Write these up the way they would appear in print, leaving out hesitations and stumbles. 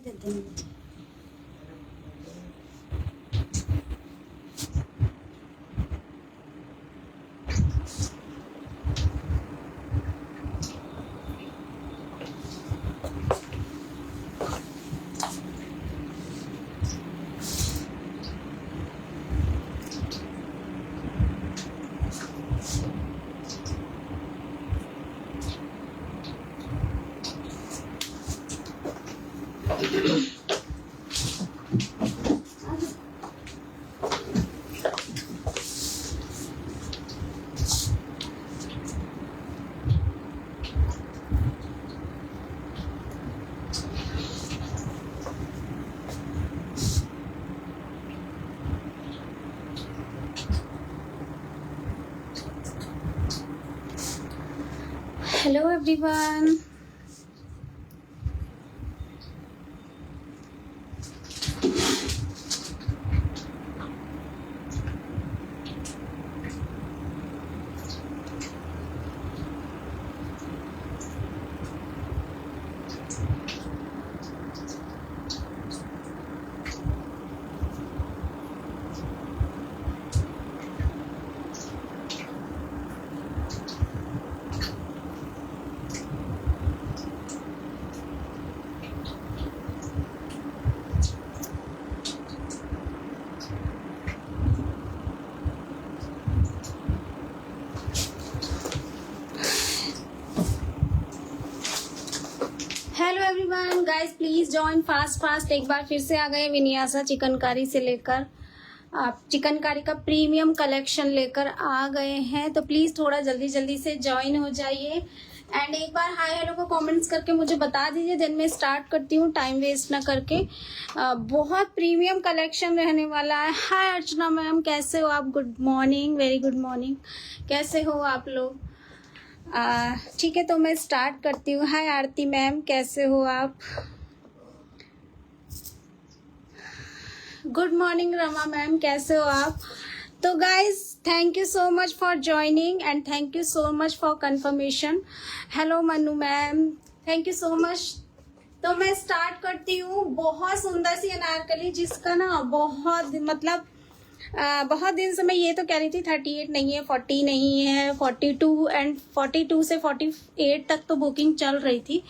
देते हैं। Hello everyone. Hello everyone, guys please join fast. एक बार फिर से आ गए विन्यासा चिकनकारी से लेकर आप चिकनकारी का प्रीमियम कलेक्शन लेकर आ गए हैं, तो प्लीज थोड़ा जल्दी से ज्वाइन हो जाइए एंड एक बार हाय हेलो को कमेंट्स करके मुझे बता दीजिए, देन मैं स्टार्ट करती हूँ टाइम वेस्ट ना करके। बहुत प्रीमियम कलेक्शन रहने वाला है। हाय अर्चना मैम, कैसे हो आप? Good morning, very good morning. कैसे हो आप लोग? ठीक है, तो मैं स्टार्ट करती हूँ। हाय आरती मैम, कैसे हो आप? गुड मॉर्निंग रमा मैम, कैसे हो आप? तो guys thank you so much for joining and thank you so much for confirmation. Hello Manu ma'am, thank you so much. तो मैं स्टार्ट करती हूँ। बहुत सुंदर सी अनारकली, जिसका ना बहुत दिन से मैं ये तो कह रही थी 38 नहीं है, 40 नहीं है, 42 एंड 42 से 48 तक तो बुकिंग चल रही थी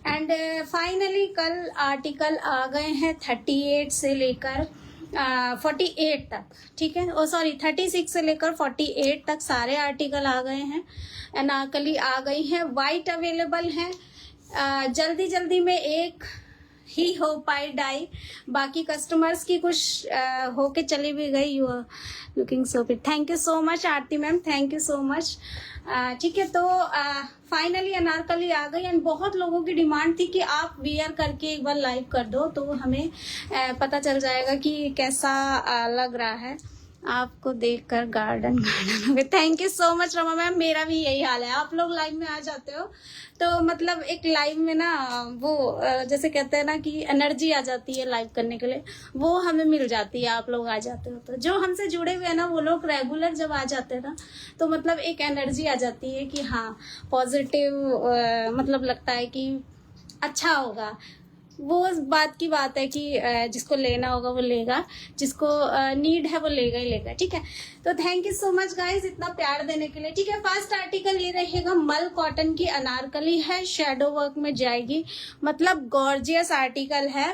एंड फाइनली कल आर्टिकल आ गए हैं 38 से लेकर 48 तक। ठीक है, ओ सॉरी 36 से लेकर 48 तक सारे आर्टिकल आ गए हैं। अनारकली आ गई है, वाइट अवेलेबल है। जल्दी में एक ही हो पाई डाई, बाकी कस्टमर्स की कुछ होके चली भी गई। You are looking so fit. Thank you so much Aarti ma'am, thank you so much. ठीक है, तो फाइनली अनारकली आ गई एंड बहुत लोगों की डिमांड थी कि आप वियर करके एक बार लाइव कर दो, तो हमें पता चल जाएगा कि कैसा लग रहा है। आपको देखकर गार्डन हो गया। Thank you so much Rama ma'am, मेरा भी यही हाल है। आप लोग लाइव में आ जाते हो तो मतलब एक लाइव में ना वो जैसे कहते हैं ना कि एनर्जी आ जाती है लाइव करने के लिए, वो हमें मिल जाती है। आप लोग आ जाते हो तो जो हमसे जुड़े हुए हैं ना, वो लोग रेगुलर जब आ जाते हैं ना, तो मतलब एक एनर्जी आ जाती है कि हाँ पॉजिटिव, मतलब लगता है कि अच्छा होगा। वो बात की बात है कि जिसको लेना होगा वो लेगा, जिसको नीड है वो लेगा ही लेगा। ठीक है, तो thank you so much guys इतना प्यार देने के लिए। ठीक है, फर्स्ट आर्टिकल ये रहेगा, मल कॉटन की अनारकली है, शेडो वर्क में जाएगी, मतलब गॉर्जियस आर्टिकल है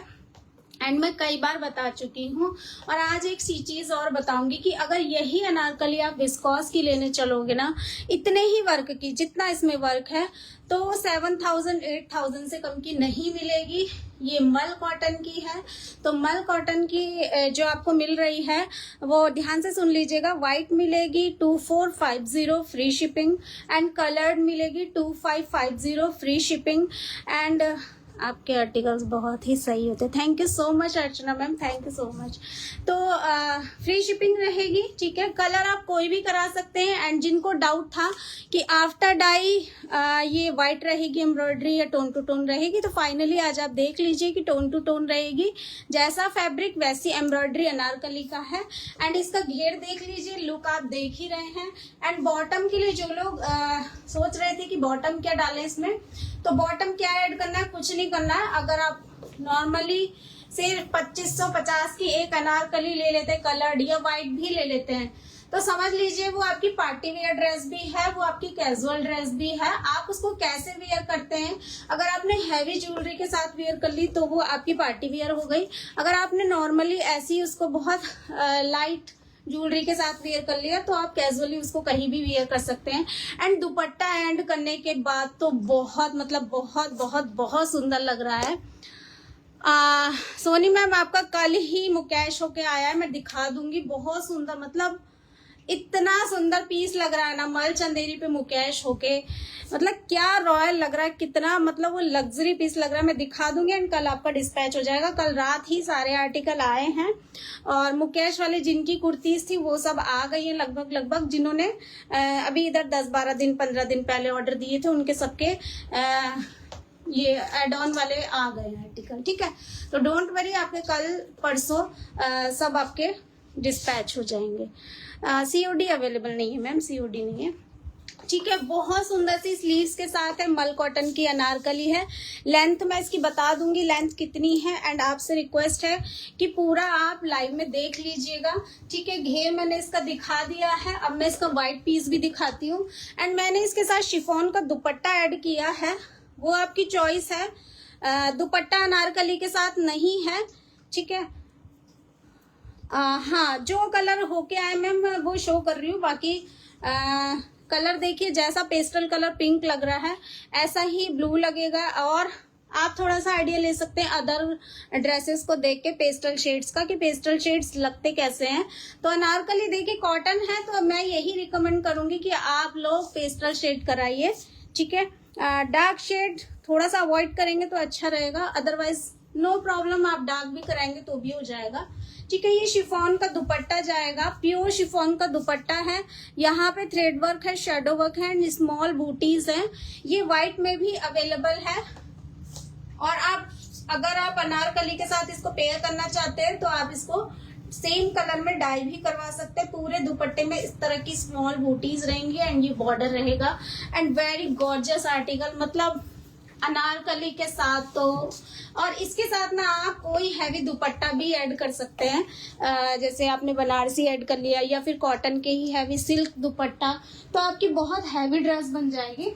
एंड मैं कई बार बता चुकी हूँ और आज एक सी चीज और बताऊंगी कि अगर यही अनारकली आप विस्कॉस की लेने चलोगे ना, इतने ही वर्क की जितना इसमें वर्क है, तो 7,000 8,000 से कम की नहीं मिलेगी। ये मल कॉटन की है, तो मल कॉटन की जो आपको मिल रही है वो ध्यान से सुन लीजिएगा। व्हाइट मिलेगी 2450 फ्री शिपिंग एंड कलर्ड मिलेगी 2550 फ्री शिपिंग एंड आपके आर्टिकल्स बहुत ही सही होते। Thank you so much Archana ma'am, thank you so much. तो फ्री शिपिंग रहेगी। ठीक है, कलर आप कोई भी करा सकते हैं एंड जिनको डाउट था कि आफ्टर डाई ये वाइट रहेगी एम्ब्रॉयडरी या टोन टू टोन रहेगी, तो फाइनली आज आप देख लीजिए कि टोन टू टोन रहेगी। जैसा फैब्रिक वैसी एम्ब्रॉयडरी अनारकली का है एंड इसका घेर देख लीजिए, लुक आप देख ही रहे हैं। एंड बॉटम के लिए जो लोग सोच रहे थे कि बॉटम क्या डालें इसमें, तो बॉटम क्या ऐड करना है, कुछ नहीं करना है। अगर आप नॉर्मली सिर्फ 2550 की एक अनारकली ले लेते हैं, कलर्ड या व्हाइट भी ले लेते हैं। तो समझ लीजिए वो आपकी पार्टी वेयर ड्रेस भी है, वो आपकी कैजुअल ड्रेस भी है। आप उसको कैसे वेयर करते हैं, अगर आपने हैवी ज्वेलरी के साथ वेयर कर ली तो वो आपकी पार्टी वेयर हो गई। अगर आपने नॉर्मली ऐसी उसको बहुत लाइट ज्वेलरी के साथ वेयर कर लिया तो आप कैजुअली उसको कहीं भी वेयर कर सकते हैं। एंड दुपट्टा एंड करने के बाद तो बहुत मतलब बहुत बहुत बहुत सुंदर लग रहा है। सोनी मैम आपका कल ही मुकेश होके आया है, मैं दिखा दूंगी। बहुत सुंदर, मतलब इतना सुंदर पीस लग रहा है ना, मल चंदेरी पे मुकेश होके, मतलब क्या रॉयल लग रहा है, कितना मतलब वो लग्जरी पीस लग रहा है। मैं दिखा दूंगी एंड कल आपका डिस्पैच हो जाएगा। कल रात ही सारे आर्टिकल आए हैं और मुकेश वाले जिनकी कुर्तीज थी वो सब आ गई है लगभग। जिन्होंने अभी इधर 10-12 दिन 15 दिन पहले ऑर्डर दिए थे उनके सबके ये एड ऑन वाले आ गए हैं आर्टिकल, ठीक है। तो डोंट वरी, आपके कल परसों सब आपके डिस्पैच हो जाएंगे। सीओडी अवेलेबल नहीं है मैम, सीओडी नहीं है, ठीक है। बहुत सुंदर सी स्लीव्स के साथ है, मल कॉटन की अनारकली है। लेंथ मैं इसकी बता दूंगी लेंथ कितनी है एंड आपसे रिक्वेस्ट है कि पूरा आप लाइव में देख लीजिएगा, ठीक है। घेर मैंने इसका दिखा दिया है, अब मैं इसका व्हाइट पीस भी दिखाती हूँ। एंड मैंने इसके साथ शिफॉन का दुपट्टा ऐड किया है, वो आपकी चॉइस है। दुपट्टा अनारकली के साथ नहीं है, ठीक है। हाँ, जो कलर होके आए मैम वो शो कर रही हूँ, बाकी कलर देखिए जैसा पेस्टल कलर पिंक लग रहा है ऐसा ही ब्लू लगेगा। और आप थोड़ा सा आइडिया ले सकते हैं अदर ड्रेसेस को देख के पेस्टल शेड्स का, कि पेस्टल शेड्स लगते कैसे हैं। तो अनारकली देखिए कॉटन है, तो मैं यही रिकमेंड करूंगी कि आप लोग पेस्टल शेड कराइए, ठीक है। डार्क शेड थोड़ा सा अवॉइड करेंगे तो अच्छा रहेगा, अदरवाइज नो प्रॉब्लम, आप डार्क भी कराएंगे तो भी हो जाएगा, ठीक है। ये शिफॉन का दुपट्टा जाएगा, प्योर शिफॉन का दुपट्टा है। यहाँ पे थ्रेड वर्क है, शेडो वर्क है एंड स्मॉल बूटीज हैं। ये व्हाइट में भी अवेलेबल है और अगर आप अनारकली के साथ इसको पेयर करना चाहते हैं तो आप इसको सेम कलर में डाई भी करवा सकते हैं। पूरे दुपट्टे में इस तरह की स्मॉल बूटीज रहेंगी एंड ये बॉर्डर रहेगा एंड वेरी गॉर्जियस आर्टिकल, मतलब अनारकली के साथ तो। और इसके साथ ना आप कोई हैवी दुपट्टा भी ऐड कर सकते हैं, जैसे आपने बनारसी ऐड कर लिया या फिर कॉटन के ही हैवी सिल्क दुपट्टा, तो आपकी बहुत हैवी ड्रेस बन जाएगी,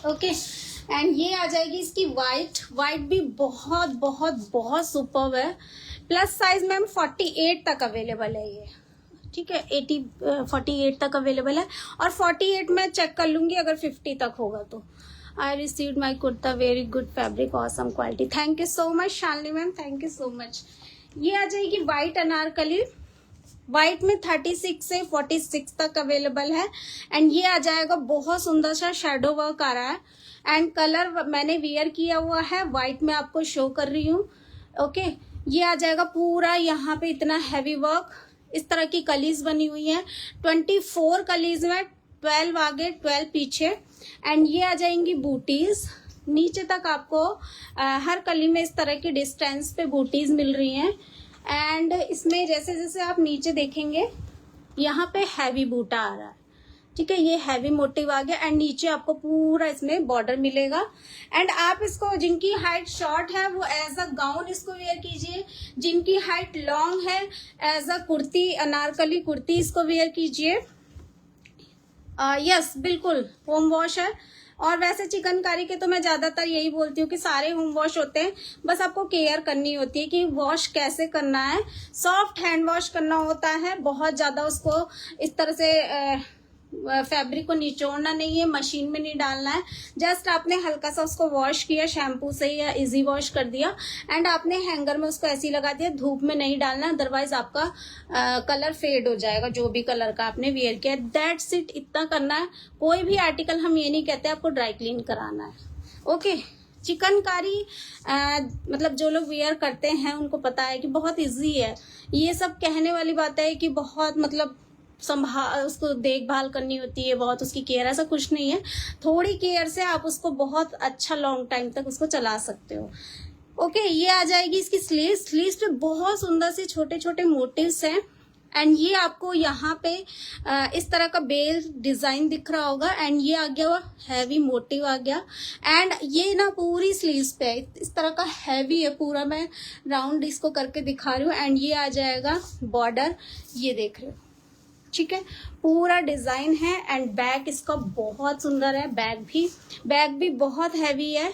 ओके। एंड ये आ जाएगी इसकी व्हाइट भी बहुत बहुत बहुत सुपर्ब है। प्लस साइज मैम 48 तक अवेलेबल है ये, ठीक है। 48 तक अवेलेबल है और 48 में चेक कर लूंगी अगर 50 तक होगा तो। I received my kurta, very good fabric, awesome quality, thank you so much Shalini ma'am, thank you so much. ये आ जाएगी व्हाइट अनारकली, व्हाइट में 36 से 46 तक अवेलेबल है एंड ये आ जाएगा बहुत सुंदर सा शेडो वर्क आ रहा है एंड कलर मैंने वियर किया हुआ है, व्हाइट में आपको शो कर रही हूँ, ओके। ये आ जाएगा पूरा, यहाँ पे इतना हैवी वर्क, इस तरह की कलीज बनी हुई है, 24 कलीज में 12 आगे 12 पीछे एंड ये आ जाएंगी बूटीज नीचे तक। आपको हर कली में इस तरह की डिस्टेंस पे बूटीज मिल रही हैं एंड इसमें जैसे जैसे आप नीचे देखेंगे यहाँ पे हैवी बूटा आ रहा है, ठीक है। ये हैवी मोटिव आ गया एंड नीचे आपको पूरा इसमें बॉर्डर मिलेगा एंड आप इसको, जिनकी हाइट शॉर्ट है वो एज अ गाउन इसको वेयर कीजिए, जिनकी हाइट लॉन्ग है एज अ कुर्ती, अनारकली कुर्ती इसको वेयर कीजिए। यस बिल्कुल होम वॉश है। और वैसे चिकनकारी के तो मैं ज्यादातर यही बोलती हूँ कि सारे होम वॉश होते हैं, बस आपको केयर करनी होती है कि वॉश कैसे करना है। सॉफ्ट हैंड वॉश करना होता है, बहुत ज्यादा उसको इस तरह से फैब्रिक को निचोड़ना नहीं है, मशीन में नहीं डालना है। जस्ट आपने हल्का सा उसको वॉश किया शैम्पू से या इजी वॉश कर दिया एंड आपने हैंगर में उसको ऐसे ही लगा दिया, धूप में नहीं डालना, अदरवाइज आपका कलर फेड हो जाएगा जो भी कलर का आपने वेयर किया। दैट्स इट, इतना करना है। कोई भी आर्टिकल हम ये नहीं कहते आपको ड्राई क्लीन कराना है, ओके। चिकनकारी मतलब जो लोग वेयर करते हैं उनको पता है कि बहुत इजी है। ये सब कहने वाली बात है कि बहुत मतलब उसको देखभाल करनी होती है, बहुत उसकी केयर, ऐसा कुछ नहीं है। थोड़ी केयर से आप उसको बहुत अच्छा लॉन्ग टाइम तक उसको चला सकते हो, ओके। ये आ जाएगी इसकी स्लीव्स पे बहुत सुंदर से छोटे छोटे मोटिव्स हैं एंड ये आपको यहाँ पे इस तरह का बेल डिजाइन दिख रहा होगा एंड ये आ गया हैवी मोटिव आ गया एंड ये ना पूरी स्लीव्स पे है, इस तरह का हैवी है पूरा। मैं राउंड इसको करके दिखा रही हूँ एंड ये आ जाएगा बॉर्डर, ये देख रहे हो, ठीक है, पूरा डिजाइन है एंड बैक इसका बहुत सुंदर है। बैक भी बहुत हैवी है,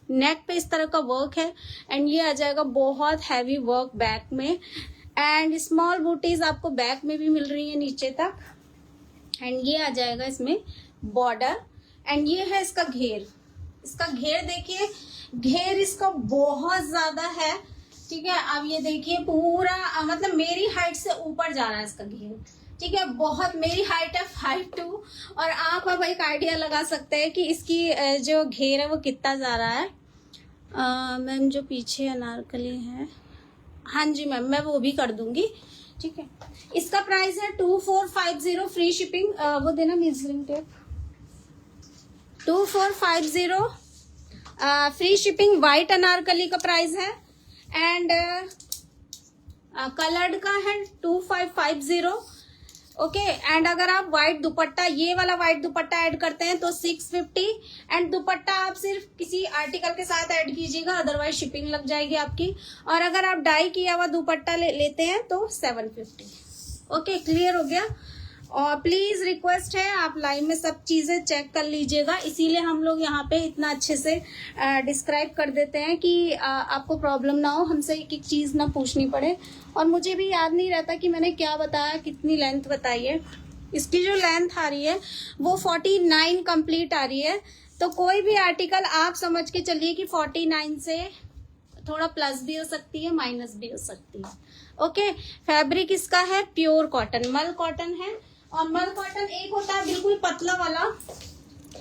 नेक पे इस तरह का वर्क है एंड ये आ जाएगा बहुत हैवी वर्क बैक में एंड स्मॉल बूटीज आपको बैक में भी मिल रही है नीचे तक एंड ये आ जाएगा इसमें बॉर्डर एंड ये है इसका घेर। इसका घेर देखिए, घेर इसका बहुत ज्यादा है, ठीक है। अब ये देखिए पूरा मतलब मेरी हाइट से ऊपर जा रहा है इसका घेर, ठीक है। बहुत, मेरी हाइट है 5'2" और आप अब एक आइडिया लगा सकते हैं कि इसकी जो घेर है वो कितना जा रहा है। मैम जो पीछे अनारकली है, हाँ जी मैम, मैं वो भी कर दूंगी, ठीक है। इसका प्राइस है 2450, फ्री शिपिंग। वो देना measuring tape, 2450 free shipping. White Anarkali का प्राइस है एंड कलर्ड का है 2550, ओके। एंड अगर आप व्हाइट दुपट्टा, ये वाला व्हाइट दुपट्टा ऐड करते हैं तो 650 एंड दुपट्टा आप सिर्फ किसी आर्टिकल के साथ ऐड कीजिएगा, अदरवाइज शिपिंग लग जाएगी आपकी। और अगर आप डाई किया हुआ दुपट्टा लेते हैं तो 750, ओके। क्लियर हो गया। और प्लीज रिक्वेस्ट है आप लाइव में सब चीजें चेक कर लीजिएगा, इसीलिए हम लोग यहाँ पे इतना अच्छे से डिस्क्राइब कर देते हैं कि आपको प्रॉब्लम ना हो, हमसे एक एक चीज ना पूछनी पड़े। और मुझे भी याद नहीं रहता कि मैंने क्या बताया, कितनी लेंथ बताई है। इसकी जो लेंथ आ रही है वो 49 कंप्लीट आ रही है, तो कोई भी आर्टिकल आप समझ के चलिए कि 49 से थोड़ा प्लस भी हो सकती है, माइनस भी हो सकती है, ओके। फैब्रिक इसका है प्योर कॉटन, मल कॉटन है। और मल कॉटन एक होता है बिल्कुल पतला वाला,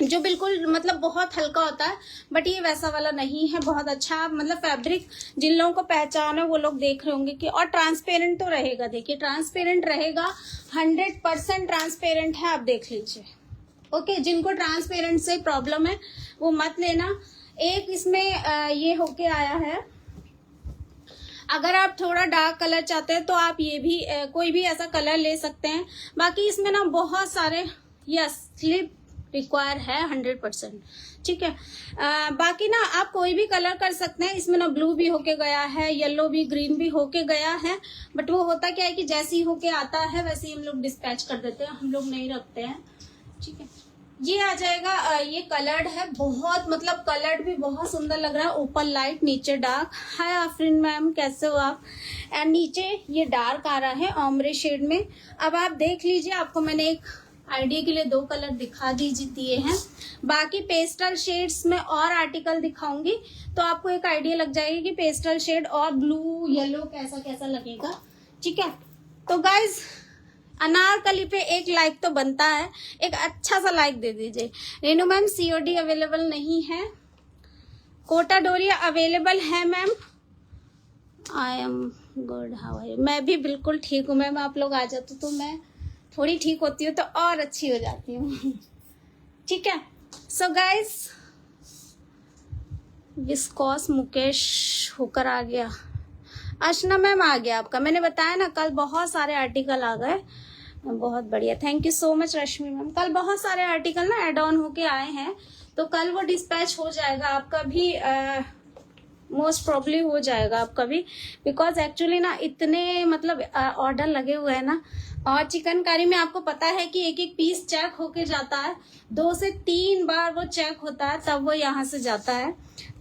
जो बिल्कुल मतलब बहुत हल्का होता है, बट ये वैसा वाला नहीं है, बहुत अच्छा मतलब फैब्रिक। जिन लोगों को पहचान है वो लोग देख रहे होंगे कि, और ट्रांसपेरेंट तो रहेगा, देखिए ट्रांसपेरेंट रहेगा, 100% ट्रांसपेरेंट है, आप देख लीजिए, ओके। जिनको ट्रांसपेरेंट से प्रॉब्लम है वो मत लेना। एक इसमें ये होके आया है, अगर आप थोड़ा डार्क कलर चाहते हैं तो आप ये भी कोई भी ऐसा कलर ले सकते हैं। बाकी इसमें ना बहुत सारे, यस स्लिप रिक्वायर है 100%, ठीक है। बाकी ना आप कोई भी कलर कर सकते हैं, इसमें ना ब्लू भी होके गया है, येलो भी, ग्रीन भी होके गया है, बट वो होता क्या है कि जैसे ही होके आता है वैसे ही हम लोग डिस्पैच कर देते हैं, हम लोग नहीं रखते हैं, ठीक है। ये आ जाएगा, ये कलर्ड है, बहुत मतलब कलर्ड भी बहुत सुंदर लग रहा है, ऊपर लाइट नीचे डार्क। हाय आफरीन मैम, कैसे हो आप। एंड नीचे ये डार्क आ रहा है ऑम्ब्रे शेड में। अब आप देख लीजिए, आपको मैंने एक आइडिया के लिए 2 कलर दिखा दिए हैं, बाकी पेस्टल शेड्स में और आर्टिकल दिखाऊंगी तो आपको एक आइडिया लग जाएगी कि पेस्टल शेड और ब्लू येलो कैसा कैसा लगेगा, ठीक है। तो गाइज अनारकली पे एक लाइक तो बनता है, एक अच्छा सा लाइक दे दीजिए। रेनू मैम COD अवेलेबल नहीं है, कोटा डोरिया अवेलेबल है ma'am. I am good, how are you. मैं भी बिल्कुल ठीक हूँ मैम, आप लोग आ जाते तो मैं थोड़ी ठीक होती हूँ तो और अच्छी हो जाती हूँ, ठीक है। सो गाइस, विस्कॉस मुकेश होकर आ गया, अर्चना मैम आ गया आपका, मैंने बताया ना कल बहुत सारे आर्टिकल आ गए, बहुत बढ़िया, thank you so much Rashmi ma'am. कल बहुत सारे आर्टिकल ना एड ऑन होके आए हैं, तो कल वो डिस्पैच हो जाएगा आपका भी, मोस्ट प्रॉब्ली हो जाएगा आपका भी, बिकॉज एक्चुअली ना इतने मतलब ऑर्डर लगे हुए हैं ना। और चिकनकारी में आपको पता है कि एक एक पीस चेक होके जाता है, 2 से 3 बार वो चेक होता है तब वो यहाँ से जाता है,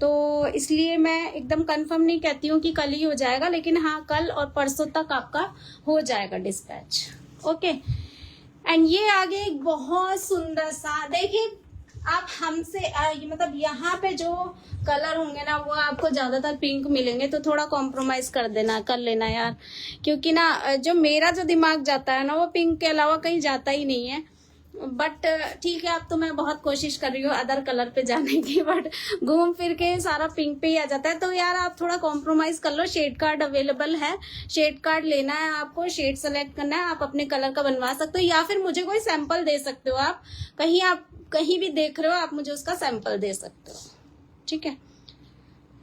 तो इसलिए मैं एकदम कंफर्म नहीं कहती हूँ कि कल ही हो जाएगा, लेकिन हाँ कल और परसों तक आपका हो जाएगा डिस्पैच, ओके। एंड ये आगे एक बहुत सुंदर सा, देखिए आप हमसे मतलब यहाँ पे जो कलर होंगे ना वो आपको ज्यादातर पिंक मिलेंगे, तो थोड़ा कॉम्प्रोमाइज कर लेना यार, क्योंकि ना जो मेरा जो दिमाग जाता है ना वो पिंक के अलावा कहीं जाता ही नहीं है। बट ठीक है, अब तो मैं बहुत कोशिश कर रही हूँ अदर कलर पे जाने की, बट घूम फिर के सारा पिंक पे ही आ जाता है, तो यार आप थोड़ा कॉम्प्रोमाइज कर लो। शेड कार्ड अवेलेबल है, शेड कार्ड लेना है आपको, शेड सेलेक्ट करना है, आप अपने कलर का बनवा सकते हो, या फिर मुझे कोई सैंपल दे सकते हो। आप कहीं भी देख रहे हो, आप मुझे उसका सैंपल दे सकते हो, ठीक है।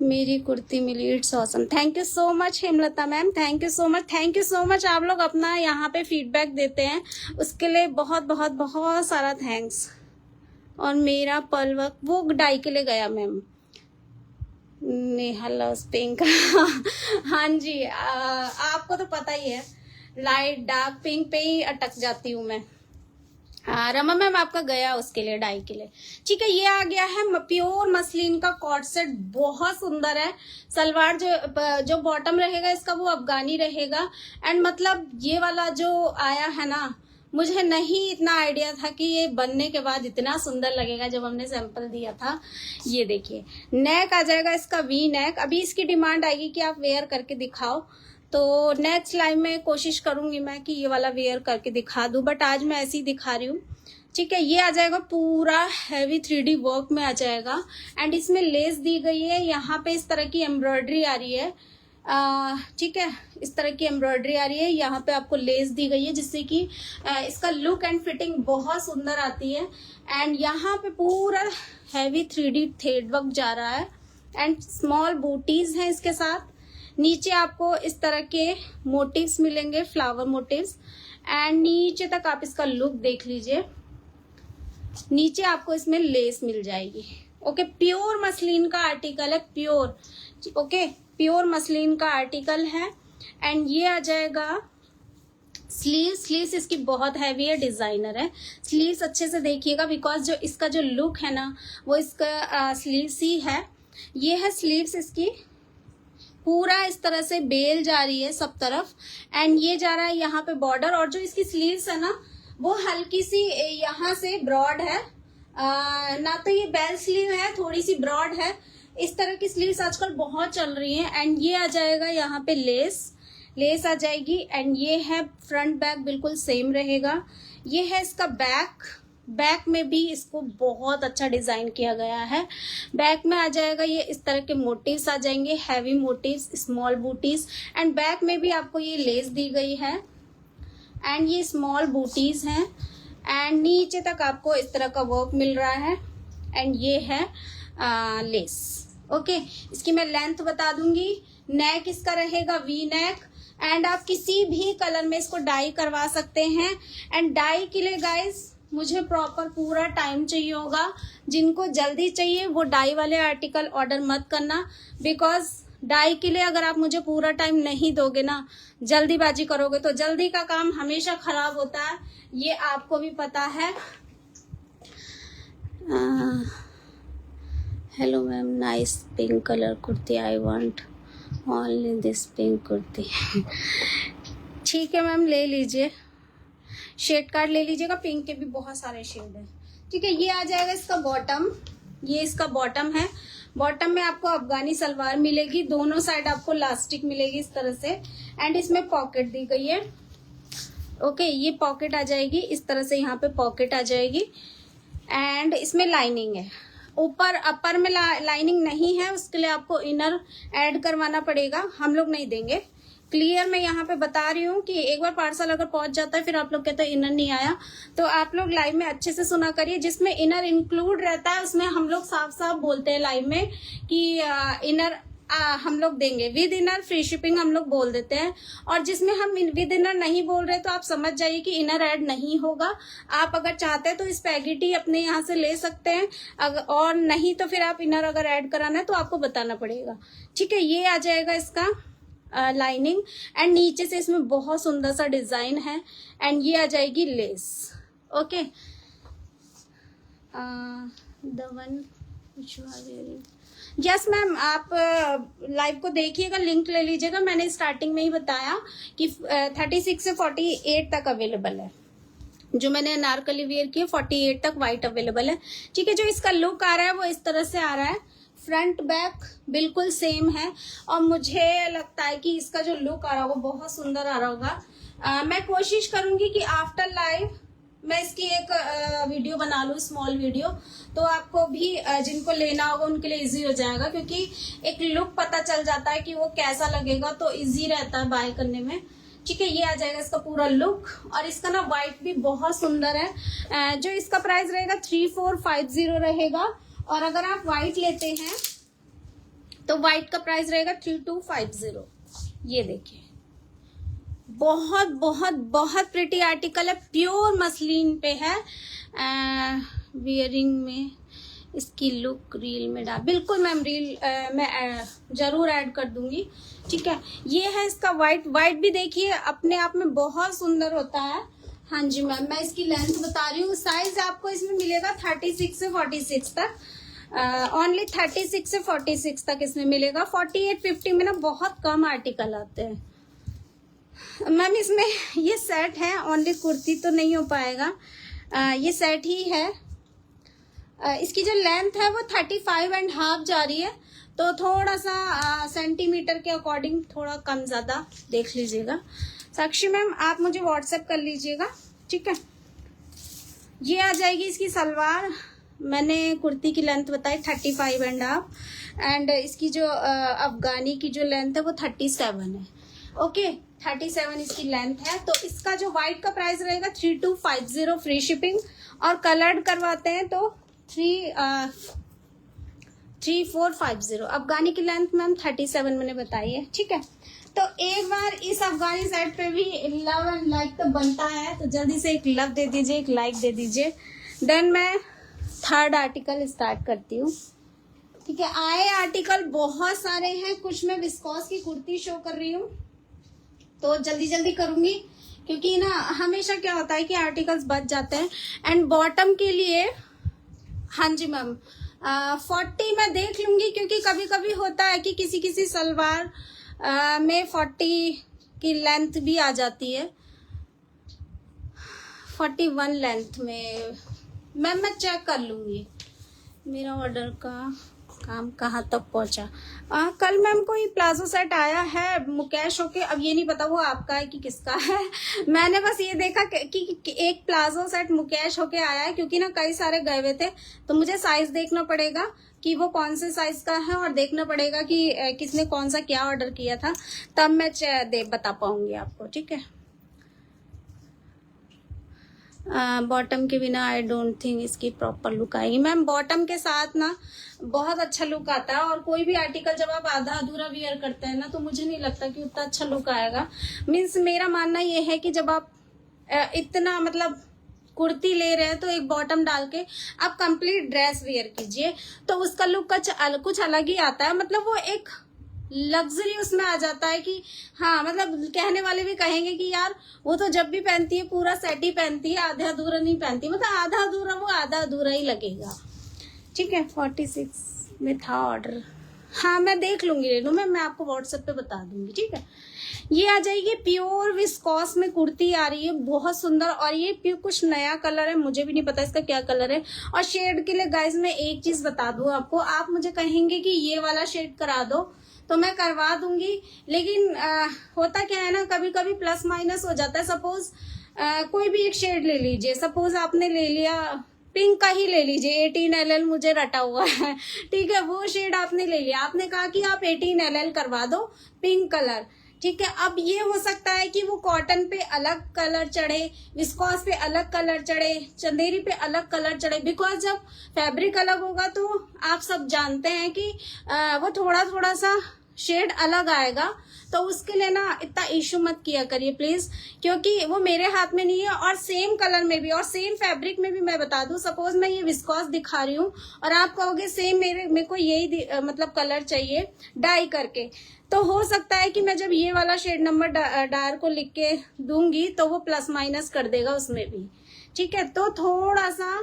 मेरी कुर्ती मिली, it's awesome. Thank you so much Hemlata ma'am, thank you so much, thank you so much. आप लोग अपना यहाँ पे फीडबैक देते हैं, उसके लिए बहुत बहुत बहुत सारा थैंक्स। और मेरा पलवक वो डाई के लिए गया मैम। Neha loves pink. हाँ जी, आपको तो पता ही है, लाइट डार्क पिंक पे ही अटक जाती हूँ मैं। हाँ रमा मैम आपका गया उसके लिए, डाई के लिए। ठीक है, ये आ गया है प्योर मसलिन का कॉर्ड सेट, बहुत सुंदर है। सलवार जो बॉटम रहेगा इसका वो अफगानी रहेगा। एंड मतलब ये वाला जो आया है ना, मुझे नहीं इतना आइडिया था कि ये बनने के बाद इतना सुंदर लगेगा जब हमने सैंपल दिया था। ये देखिए, नेक आ जाएगा इसका वी नेक। अभी इसकी डिमांड आएगी कि आप वेयर करके दिखाओ, तो नेक्स्ट लाइव में कोशिश करूंगी मैं कि ये वाला वेयर करके दिखा दूं, बट आज मैं ऐसे ही दिखा रही हूँ। ठीक है, ये आ जाएगा पूरा हैवी 3D वर्क में आ जाएगा। एंड इसमें लेस दी गई है, यहाँ पे इस तरह की एम्ब्रॉयडरी आ रही है। ठीक है, इस तरह की एम्ब्रॉयडरी आ रही है, यहाँ पे आपको लेस दी गई है जिससे कि इसका लुक एंड फिटिंग बहुत सुंदर आती है। एंड यहाँ पे पूरा हैवी 3D थ्रेड वर्क जा रहा है। एंड स्मॉल बूटीज हैं इसके साथ। नीचे आपको इस तरह के मोटिव्स मिलेंगे, फ्लावर मोटिव्स। एंड नीचे तक आप इसका लुक देख लीजिए, नीचे आपको इसमें लेस मिल जाएगी। ओके, प्योर मसलिन का आर्टिकल है, प्योर। ओके, प्योर मसलिन का आर्टिकल है। एंड ये आ जाएगा स्लीव्स इसकी बहुत हैवी है, डिजाइनर है। स्लीव्स अच्छे से देखिएगा, बिकॉज जो इसका जो लुक है ना वो इसका स्लीव्स ही है। ये है स्लीव्स इसकी, पूरा इस तरह से बेल जा रही है सब तरफ। एंड ये जा रहा है यहाँ पे बॉर्डर। और जो इसकी स्लीव्स है ना वो हल्की सी यहाँ से ब्रॉड है, ना तो ये बेल स्लीव है, थोड़ी सी ब्रॉड है। इस तरह की स्लीव्स आजकल बहुत चल रही हैं। एंड ये आ जाएगा यहाँ पे लेस आ जाएगी। एंड ये है फ्रंट बैक, बिल्कुल सेम रहेगा। ये है इसका बैक में भी इसको बहुत अच्छा डिजाइन किया गया है। बैक में आ जाएगा ये इस तरह के मोटिव्स आ जाएंगे, हैवी मोटिव्स, स्मॉल बूटीज। एंड बैक में भी आपको ये लेस दी गई है। एंड ये स्मॉल बूटीज हैं। एंड नीचे तक आपको इस तरह का वर्क मिल रहा है। एंड ये है लेस। ओके, इसकी मैं लेंथ बता दूंगी। नेक इसका रहेगा वी नेक। एंड आप किसी भी कलर में इसको डाई करवा सकते हैं। एंड डाई के लिए गाइस मुझे प्रॉपर पूरा टाइम चाहिए होगा। जिनको जल्दी चाहिए वो डाई वाले आर्टिकल ऑर्डर मत करना, बिकॉज डाई के लिए अगर आप मुझे पूरा टाइम नहीं दोगे ना, जल्दीबाजी करोगे तो जल्दी का काम हमेशा खराब होता है, ये आपको भी पता है। Hello ma'am, nice pink colour kurti, I want only this pink kurti. ठीक है मैम, ले लीजिए, शेड कार्ड ले लीजिएगा, पिंक के भी बहुत सारे शेड हैं। ठीक है, ये आ जाएगा इसका बॉटम। ये इसका बॉटम है। बॉटम में आपको अफगानी सलवार मिलेगी, दोनों साइड आपको लास्टिक मिलेगी इस तरह से। एंड इसमें पॉकेट दी गई है। ओके, ये पॉकेट आ जाएगी इस तरह से, यहाँ पे पॉकेट आ जाएगी। एंड इसमें लाइनिंग है। ऊपर अपर में लाइनिंग नहीं है, उसके लिए आपको इनर ऐड करवाना पड़ेगा, हम लोग नहीं देंगे। क्लियर मैं यहाँ पे बता रही हूँ कि एक बार पार्सल अगर पहुंच जाता है फिर आप लोग कहते हैं इनर नहीं आया, तो आप लोग लाइव में अच्छे से सुना करिए। जिसमें इनर इंक्लूड रहता है उसमें हम लोग साफ साफ बोलते हैं लाइव में कि इनर हम लोग देंगे, विद इनर फ्री शिपिंग हम लोग बोल देते हैं। और जिसमें हम विद इनर नहीं बोल रहे तो आप समझ जाइए कि इनर ऐड नहीं होगा। आप अगर चाहते हैं तो स्पैगेटी अपने यहाँ से ले सकते हैं, और नहीं तो फिर आप इनर अगर ऐड कराना है तो आपको बताना पड़ेगा। ठीक है, ये आ जाएगा इसका लाइनिंग। एंड नीचे से इसमें बहुत सुंदर सा डिजाइन है। एंड ये आ जाएगी lace. Okay, the one which you are wearing. Yes ma'am, आप लाइव को देखिएगा, लिंक ले लीजिएगा। मैंने स्टार्टिंग में ही बताया कि 36 से 48 तक अवेलेबल है। जो मैंने अनारकली वेयर की 48 तक वाइट अवेलेबल है। ठीक है, जो इसका लुक आ रहा है वो इस तरह से आ रहा है। फ्रंट बैक बिल्कुल सेम है। और मुझे लगता है कि इसका जो लुक आ रहा होगा बहुत सुंदर आ रहा होगा। मैं कोशिश करूंगी कि आफ्टर लाइव मैं इसकी एक वीडियो बना लूँ, स्मॉल वीडियो, तो आपको भी जिनको लेना होगा उनके लिए इजी हो जाएगा, क्योंकि एक लुक पता चल जाता है कि वो कैसा लगेगा, तो इजी रहता है बाय करने में। ठीक है, ये आ जाएगा इसका पूरा लुक। और इसका ना व्हाइट भी बहुत सुंदर है। जो इसका प्राइस रहेगा 3450 रहेगा। और अगर आप व्हाइट लेते हैं तो व्हाइट का प्राइस रहेगा 3250। ये देखिए, बहुत बहुत बहुत प्रिटी आर्टिकल है, प्योर मसलिन पे है। वियरिंग में इसकी लुक रील में डाल, बिल्कुल मैम रील मैं जरूर ऐड कर दूंगी, ठीक है। ये है इसका व्हाइट, व्हाइट भी देखिए अपने आप में बहुत सुंदर होता है। हाँ जी मैम, मैं इसकी लेंथ बता रही हूँ। साइज आपको इसमें मिलेगा 36 से 46 तक, ओनली 36 से 46 तक इसमें मिलेगा। 48 50 में ना बहुत कम आर्टिकल आते हैं मैम। इसमें ये सेट है, ओनली कुर्ती तो नहीं हो पाएगा, ये सेट ही है। इसकी जो लेंथ है वो 35.5 जा रही है, तो थोड़ा सा सेंटीमीटर के अकॉर्डिंग थोड़ा कम ज़्यादा देख लीजिएगा। साक्षी मैम आप मुझे व्हाट्सएप कर लीजिएगा, ठीक है। ये आ जाएगी इसकी सलवार। मैंने कुर्ती की लेंथ बताई 35.5 एंड इसकी जो अफगानी की जो लेंथ है वो 37 है। ओके, 37 इसकी लेंथ है। तो इसका जो व्हाइट का प्राइस रहेगा 3250 फ्री शिपिंग, और कलर्ड करवाते हैं तो 3450। अफगानी की लेंथ मैम 37 मैंने बताई है, ठीक है। तो एक बार इस अफगानी सेट पे भी लव एंड लाइक तो बनता है, तो जल्दी से एक लव दे दीजिए, एक लाइक दे दीजिए। देन मैं थर्ड आर्टिकल स्टार्ट करती हूँ, ठीक है। आए आर्टिकल बहुत सारे हैं, कुछ मैं विस्कॉस की कुर्ती शो कर रही हूँ तो जल्दी जल्दी करूंगी, क्योंकि ना हमेशा क्या होता है कि आर्टिकल्स बच जाते हैं। एंड बॉटम के लिए हाँ जी मैम 40 मैं देख लूंगी, क्योंकि कभी कभी होता है कि किसी किसी सलवार में 40 की लेंथ भी आ जाती है, 41 लेंथ में। मैम मैं चेक कर लूंगी मेरा ऑर्डर का काम कहाँ तक पहुंचा। कल मैम कोई प्लाजो सेट आया है मुकेश होके, अब ये नहीं पता वो आपका है कि किसका है। मैंने बस ये देखा कि एक प्लाजो सेट मुकेश होके आया है, क्योंकि ना कई सारे गए हुए थे, तो मुझे साइज देखना पड़ेगा कि वो कौन से साइज का है, और देखना पड़ेगा कि किसने कौन सा क्या ऑर्डर किया था, तब मैं बता पाऊंगी आपको, ठीक है। बॉटम के बिना आई डोंट थिंक इसकी प्रॉपर लुक आएगी। मैम बॉटम के साथ ना बहुत अच्छा लुक आता है, और कोई भी आर्टिकल जब आप आधा अधूरा वियर करते हैं ना, तो मुझे नहीं लगता कि उतना अच्छा लुक आएगा। मीन्स मेरा मानना ये है कि जब आप इतना मतलब कुर्ती ले रहे हैं तो एक बॉटम डाल के आप कंप्लीट ड्रेस वियर कीजिए, तो उसका लुक कुछ अलग ही आता है। मतलब वो एक लग्जरी उसमें आ जाता है कि हाँ, मतलब कहने वाले भी कहेंगे कि यार वो तो जब भी पहनती है पूरा सेट ही पहनती है, आधा अधूरा नहीं पहनती। मतलब आधा अधूरा वो आधा अधूरा ही लगेगा, ठीक है। 46 में था ऑर्डर, हाँ मैं देख लूंगी रेनू मैं आपको व्हाट्सएप पे बता दूंगी, ठीक है। ये आ जाएगी प्योर विस्कॉस में कुर्ती आ रही है, बहुत सुंदर। और ये कुछ नया कलर है, मुझे भी नहीं पता इसका क्या कलर है। और शेड के लिए गाइस मैं एक चीज बता दूं आपको, आप मुझे कहेंगे कि ये वाला शेड करा दो तो मैं करवा दूंगी, लेकिन होता क्या है ना, कभी कभी प्लस माइनस हो जाता है। सपोज कोई भी एक शेड ले लीजिए, सपोज आपने ले लिया पिंक का ही ले लीजिए, 18LL मुझे रटा हुआ है, ठीक है। वो शेड आपने ले लिया, आपने कहा कि आप 18LL करवा दो पिंक कलर, ठीक है। अब ये हो सकता है कि वो कॉटन पे अलग कलर चढ़े, विस्कॉस पे अलग कलर चढ़े, चंदेरी पे अलग कलर चढ़े, बिकॉज जब फैब्रिक अलग होगा तो आप सब जानते हैं कि वो थोड़ा थोड़ा सा शेड अलग आएगा। तो उसके लिए ना इतना इशू मत किया करिए प्लीज, क्योंकि वो मेरे हाथ में नहीं है। और सेम कलर में भी और सेम फैब्रिक में भी मैं बता दूं, सपोज मैं ये विस्कॉस दिखा रही हूँ और आप कहोगे सेम मेरे को यही मतलब कलर चाहिए डाई करके, तो हो सकता है कि मैं जब ये वाला शेड नंबर डायर को लिख के दूंगी तो वो प्लस माइनस कर देगा उसमें भी, ठीक है। तो थोड़ा सा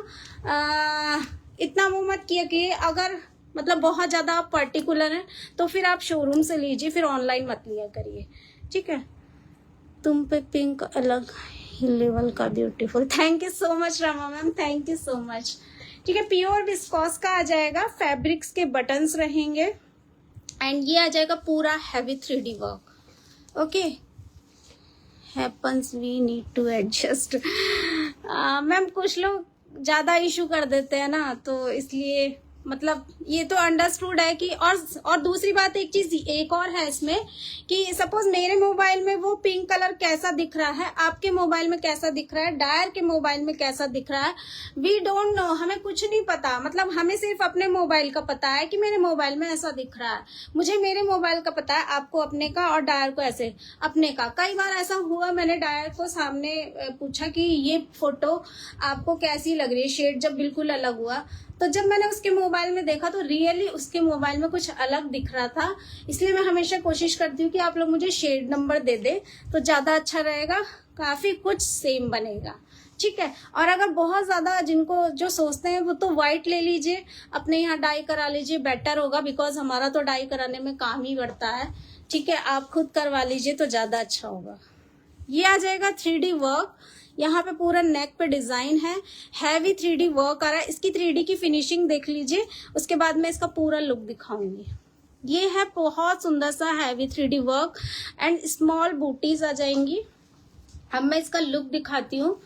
इतना वो मत किया कि अगर मतलब बहुत ज्यादा आप पर्टिकुलर हैं तो फिर आप शोरूम से लीजिए, फिर ऑनलाइन मत लिया करिए, ठीक है। तुम पे पिंक अलग लेवल का beautiful, thank you so much Rama ma'am, thank you so much, ठीक है। प्योर विस्कॉस का आ जाएगा, फैब्रिक्स के बटन्स रहेंगे एंड ये आ जाएगा पूरा heavy 3D work, okay. Happens we need to adjust. Ma'am कुछ लोग ज्यादा इशू कर देते हैं ना, तो इसलिए मतलब ये तो अंडरस्टूड है कि और दूसरी बात एक चीज एक और है इसमें कि सपोज मेरे मोबाइल में वो पिंक कलर कैसा दिख रहा है, आपके मोबाइल में कैसा दिख रहा है, डायर के मोबाइल में कैसा दिख रहा है, वी डोंट नो, हमें कुछ नहीं पता। मतलब हमें सिर्फ अपने मोबाइल का पता है कि मेरे मोबाइल में ऐसा दिख रहा है, मुझे मेरे मोबाइल का पता है, आपको अपने का, और डायर को ऐसे अपने का। कई बार ऐसा हुआ, मैंने डायर को सामने पूछा कि ये फोटो आपको कैसी लग रही है, शेड जब बिल्कुल अलग हुआ, तो जब मैंने उसके मोबाइल में देखा तो रियली उसके मोबाइल में कुछ अलग दिख रहा था। इसलिए मैं हमेशा कोशिश करती हूँ कि आप लोग मुझे शेड नंबर दे दे तो ज्यादा अच्छा रहेगा, काफी कुछ सेम बनेगा, ठीक है। और अगर बहुत ज्यादा जिनको जो सोचते हैं वो तो व्हाइट ले लीजिए, अपने यहाँ डाई करा लीजिए, बेटर होगा, बिकॉज हमारा तो डाई कराने में काम ही बढ़ता है, ठीक है। आप खुद करवा लीजिए तो ज्यादा अच्छा होगा। ये आ जाएगा 3D वर्क, यहाँ पे पूरा नेक पे डिजाइन है, हैवी 3D वर्क आ रहा है। इसकी 3D की फिनिशिंग देख लीजिए, उसके बाद मैं इसका पूरा लुक दिखाऊंगी। ये है बहुत सुंदर सा heavy 3D work and small बूटीज आ जाएंगी। अब मैं इसका लुक दिखाती हूँ,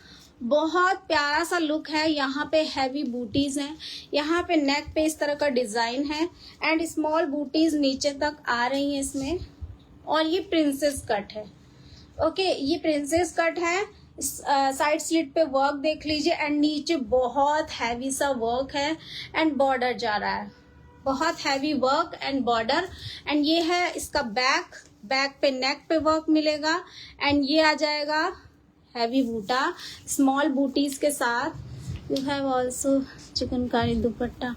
बहुत प्यारा सा लुक है। यहाँ पे हैवी बूटीज हैं, यहाँ पे नेक पे इस तरह का डिजाइन है एंड स्मॉल बूटीज नीचे तक आ रही हैं इसमें। और ये प्रिंसेस कट है, ओके, ये प्रिंसेस कट है। साइड स्लिट पे वर्क देख लीजिए एंड नीचे बहुत हैवी सा वर्क है एंड बॉर्डर जा रहा है, बहुत heavy work and border. And ये है इसका बैक, बैक पे नेक पे वर्क मिलेगा एंड ये आ जाएगा हैवी बूटा स्मॉल बूटीज के साथ। You have also chikankari dupatta,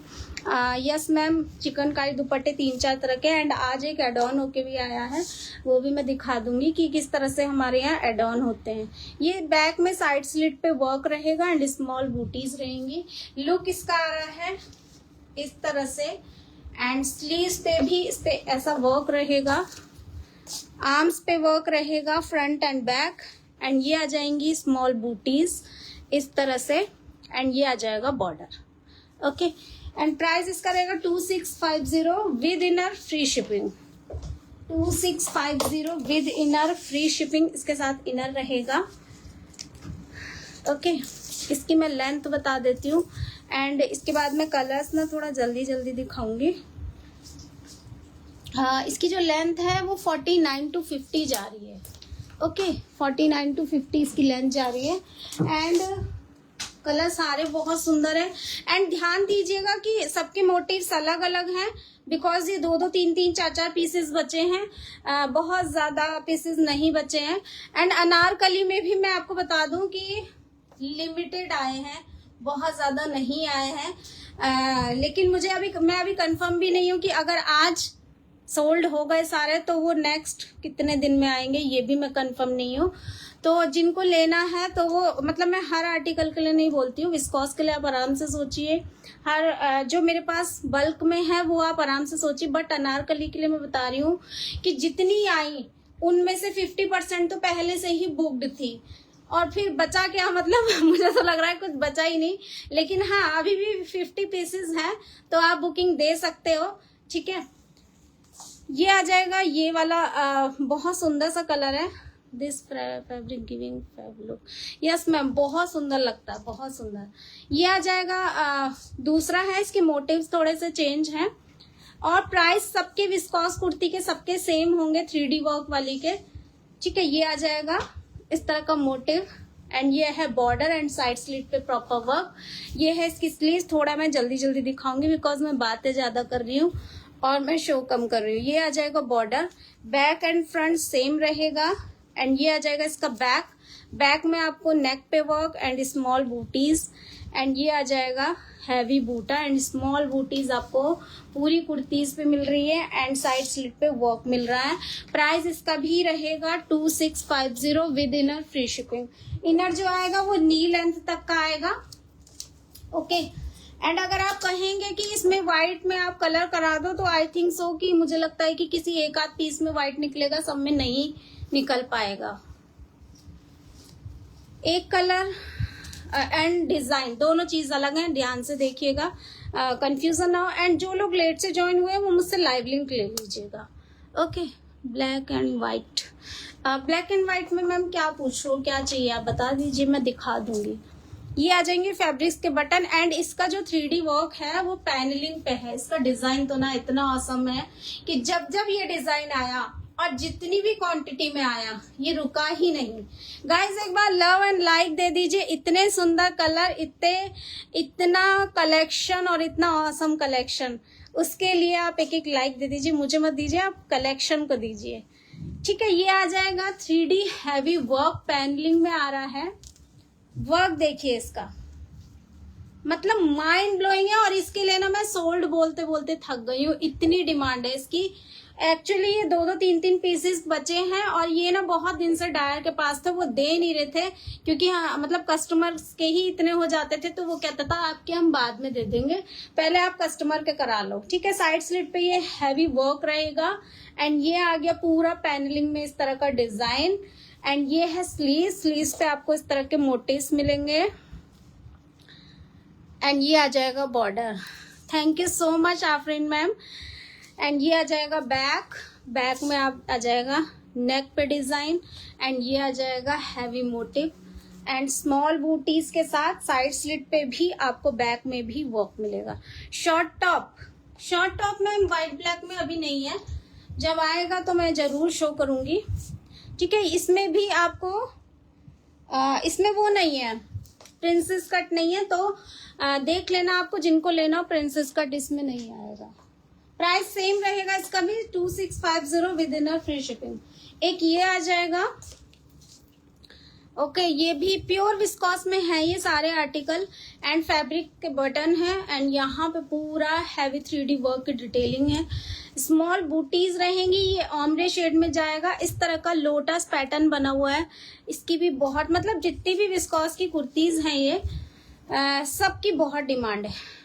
yes ma'am, chikankari दुपट्टे 3-4 तरह के एंड आज एक एड ऑन होके भी आया है, वो भी मैं दिखा दूंगी कि किस तरह से हमारे यहाँ एड ऑन होते हैं। ये बैक में साइड स्लिट पे वर्क रहेगा एंड स्मॉल बूटीज रहेंगी। लुक इसका आ रहा है इस तरह से एंड स्लीव्स पे भी इस पे ऐसा वर्क रहेगा, आर्म्स पे वर्क रहेगा फ्रंट एंड बैक एंड ये आ जाएंगी स्मॉल बूटीज इस तरह से एंड ये आ जाएगा बॉर्डर, ओके। एंड प्राइस इसका रहेगा 2650 with inner free shipping, 2650 with inner free shipping, इसके साथ इनर रहेगा, ओके। इसकी मैं लेंथ बता देती हूँ एंड इसके बाद मैं कलर्स ना थोड़ा जल्दी जल्दी दिखाऊंगी। इसकी जो लेंथ है वो 49 to 50 जा रही है, ओके, 49 to 50 इसकी लेंथ जा रही है एंड कलर सारे बहुत सुंदर है। एंड ध्यान दीजिएगा कि सबके मोटिव्स अलग अलग हैं, बिकॉज ये 2-2, 3-3, 4-4 पीसेस बचे हैं, बहुत ज्यादा पीसेस नहीं बचे हैं। एंड अनारकली में भी मैं आपको बता दूं कि लिमिटेड आए हैं, बहुत ज्यादा नहीं आए हैं, लेकिन मैं अभी कंफर्म भी नहीं हूँ कि अगर आज सोल्ड हो गए सारे तो वो नेक्स्ट कितने दिन में आएंगे, ये भी मैं कंफर्म नहीं हूँ। तो जिनको लेना है तो वो, मतलब मैं हर आर्टिकल के लिए नहीं बोलती हूँ, विस्कॉस के लिए आप आराम से सोचिए, हर जो मेरे पास बल्क में है वो आप आराम से सोचिए, बट अनारकली के लिए मैं बता रही हूँ कि जितनी आई उनमें से 50% तो पहले से ही बुक्ड थी और फिर बचा क्या, मतलब मुझे तो लग रहा है कुछ बचा ही नहीं, लेकिन हाँ अभी भी 50 पीसेस हैं तो आप बुकिंग दे सकते हो, ठीक है। ये आ जाएगा, ये वाला बहुत सुंदर सा कलर है, this fabric giving fab look, yes ma'am, बहुत सुंदर लगता है, बहुत सुंदर। ये आ जाएगा दूसरा है, इसके मोटिव्स थोड़े से चेंज हैं और प्राइस सबके विस्कॉस कुर्ती के सबके सेम होंगे 3D वर्क वाली के, ठीक है। ये आ जाएगा इस तरह का मोटिव एंड ये है बॉर्डर एंड साइड स्लिट पे प्रॉपर वर्क। ये है इसकी स्लीव, थोड़ा मैं जल्दी जल्दी दिखाऊंगी बिकॉज मैं बातें ज्यादा कर रही हूँ और मैं शो कम कर रही हूँ। ये आ जाएगा border, back and front same रहेगा एंड ये आ जाएगा इसका बैक, बैक में आपको नेक पे वर्क एंड स्मॉल बूटीज एंड ये आ जाएगा हैवी बूटा एंड स्मॉल बूटीज आपको पूरी कुर्तीज पे मिल रही है एंड साइड स्लिट पे वर्क मिल रहा है। प्राइस इसका भी रहेगा 2650 with inner free shipping. Inner जो आएगा वो नी लेंथ तक का आएगा, ओके। एंड अगर आप कहेंगे कि इसमें व्हाइट में आप कलर करा दो तो आई थिंक सो कि मुझे लगता है कि किसी एक आध पीस में व्हाइट निकलेगा, सब में नहीं निकल पाएगा। एक कलर एंड डिजाइन दोनों चीज अलग है, ध्यान से देखिएगा, कंफ्यूजन ना हो। एंड जो लोग लेट से ज्वाइन हुए वो मुझसे लाइव लिंक ले लीजिएगा, okay. Black and white, black and white में मैम क्या पूछ रहे हो, क्या चाहिए आप बता दीजिए, मैं दिखा दूंगी। ये आ जाएंगे फैब्रिक्स के बटन एंड इसका जो 3D वर्क है वो पैनलिंग पे है। इसका डिजाइन तो ना इतना ऑसम है कि जब जब ये डिजाइन आया और जितनी भी क्वांटिटी में आया ये रुका ही नहीं। गाइस एक बार लव एंड लाइक दे दीजिए। इतने सुंदर कलर, इतना कलेक्शन और इतना ऑसम कलेक्शन, उसके लिए आप एक एक लाइक दे दीजिए। मुझे मत दीजिए, आप कलेक्शन को दीजिए। ठीक है, ये आ जाएगा 3D हैवी वर्क पैनलिंग में आ रहा है। वर्क देखिए इसका, मतलब माइंड ब्लोइंग है। और इसके लिए ना मैं सोल्ड बोलते बोलते थक गई हूँ, इतनी डिमांड है इसकी। एक्चुअली ये 2-2 3-3 पीसेस बचे हैं और ये ना बहुत दिन से डायर के पास थे, वो दे नहीं रहे थे क्योंकि हाँ मतलब कस्टमर्स के ही इतने हो जाते थे, तो वो कहता था आपके हम बाद में दे देंगे, पहले आप कस्टमर के करा लो। ठीक है, साइड स्लिट पे ये हैवी वर्क रहेगा एंड ये आ गया पूरा पैनलिंग में इस तरह का डिजाइन। एंड ये है स्लीव्स पे आपको इस तरह के मोटिव्स मिलेंगे एंड ये आ जाएगा border. Thank you so much Afreen ma'am. And ये आ जाएगा बैक में आप आ जाएगा नेक पे डिजाइन एंड ये आ जाएगा heavy motive and small booties के साथ साइड स्लिट पे भी आपको बैक में भी वर्क मिलेगा। शॉर्ट टॉप में व्हाइट ब्लैक में अभी नहीं है, जब आएगा तो मैं जरूर शो करूंगी। ठीक है, इसमें भी आपको इसमें वो नहीं है, प्रिंसेस कट नहीं है, तो देख लेना आपको जिनको लेना हो, प्रिंसेस कट इसमें नहीं आएगा। प्राइस सेम रहेगा इसका भी 2650 विद इन फ्री शिपिंग। एक ये आ जाएगा, ओके ये भी प्योर विस्कॉस में है ये सारे आर्टिकल एंड फैब्रिक के बटन है एंड यहाँ पे पूरा हैवी 3D वर्क की डिटेलिंग है। स्मॉल बूटीज रहेंगी, ये ऑमरे शेड में जाएगा। इस तरह का लोटस पैटर्न बना हुआ है। इसकी भी बहुत मतलब जितनी भी विस्कॉस की कुर्तीज हैं ये सबकी बहुत डिमांड है।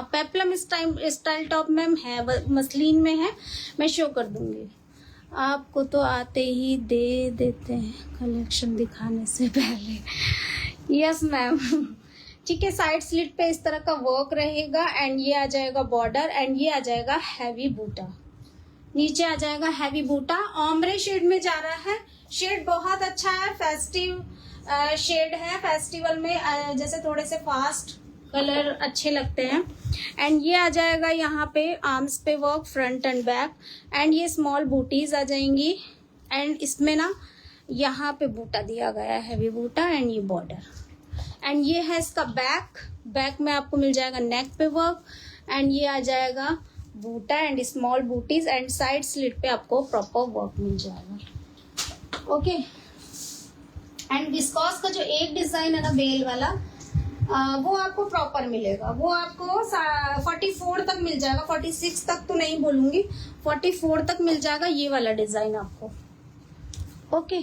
पेप्लम स्टाइल टॉप में है, मसलिन में है, मैं शो कर दूंगी आपको, तो आते ही दे देते हैं कलेक्शन दिखाने से पहले। Yes ma'am. ठीक है, साइड स्लिट पे इस तरह का वर्क रहेगा एंड ये आ जाएगा बॉर्डर एंड ये आ जाएगा हैवी बूटा, नीचे आ जाएगा हैवी बूटा। ऑमरे शेड में जा रहा है, शेड बहुत अच्छा है, फेस्टिव शेड है। फेस्टिवल में जैसे थोड़े से फास्ट कलर अच्छे लगते हैं एंड ये आ जाएगा यहाँ पे आर्म्स पे work front and back and ये स्मॉल बूटीज आ जाएंगी एंड इसमें ना यहाँ पे बूटा दिया गया है, हैवी बूटा एंड ये बॉर्डर एंड ये है इसका बैक में आपको मिल जाएगा नेक पे वर्क एंड ये आ जाएगा बूटा एंड स्मॉल बूटीज एंड साइड स्लिट पे आपको प्रॉपर वर्क मिल जाएगा। ओके, एंड विस्कॉस का जो एक डिजाइन है ना बेल वाला, वो आपको प्रॉपर मिलेगा, वो आपको 44 तक मिल जाएगा, 46 तक तो नहीं बोलूंगी, 44 तक मिल जाएगा ये वाला डिजाइन आपको। ओके,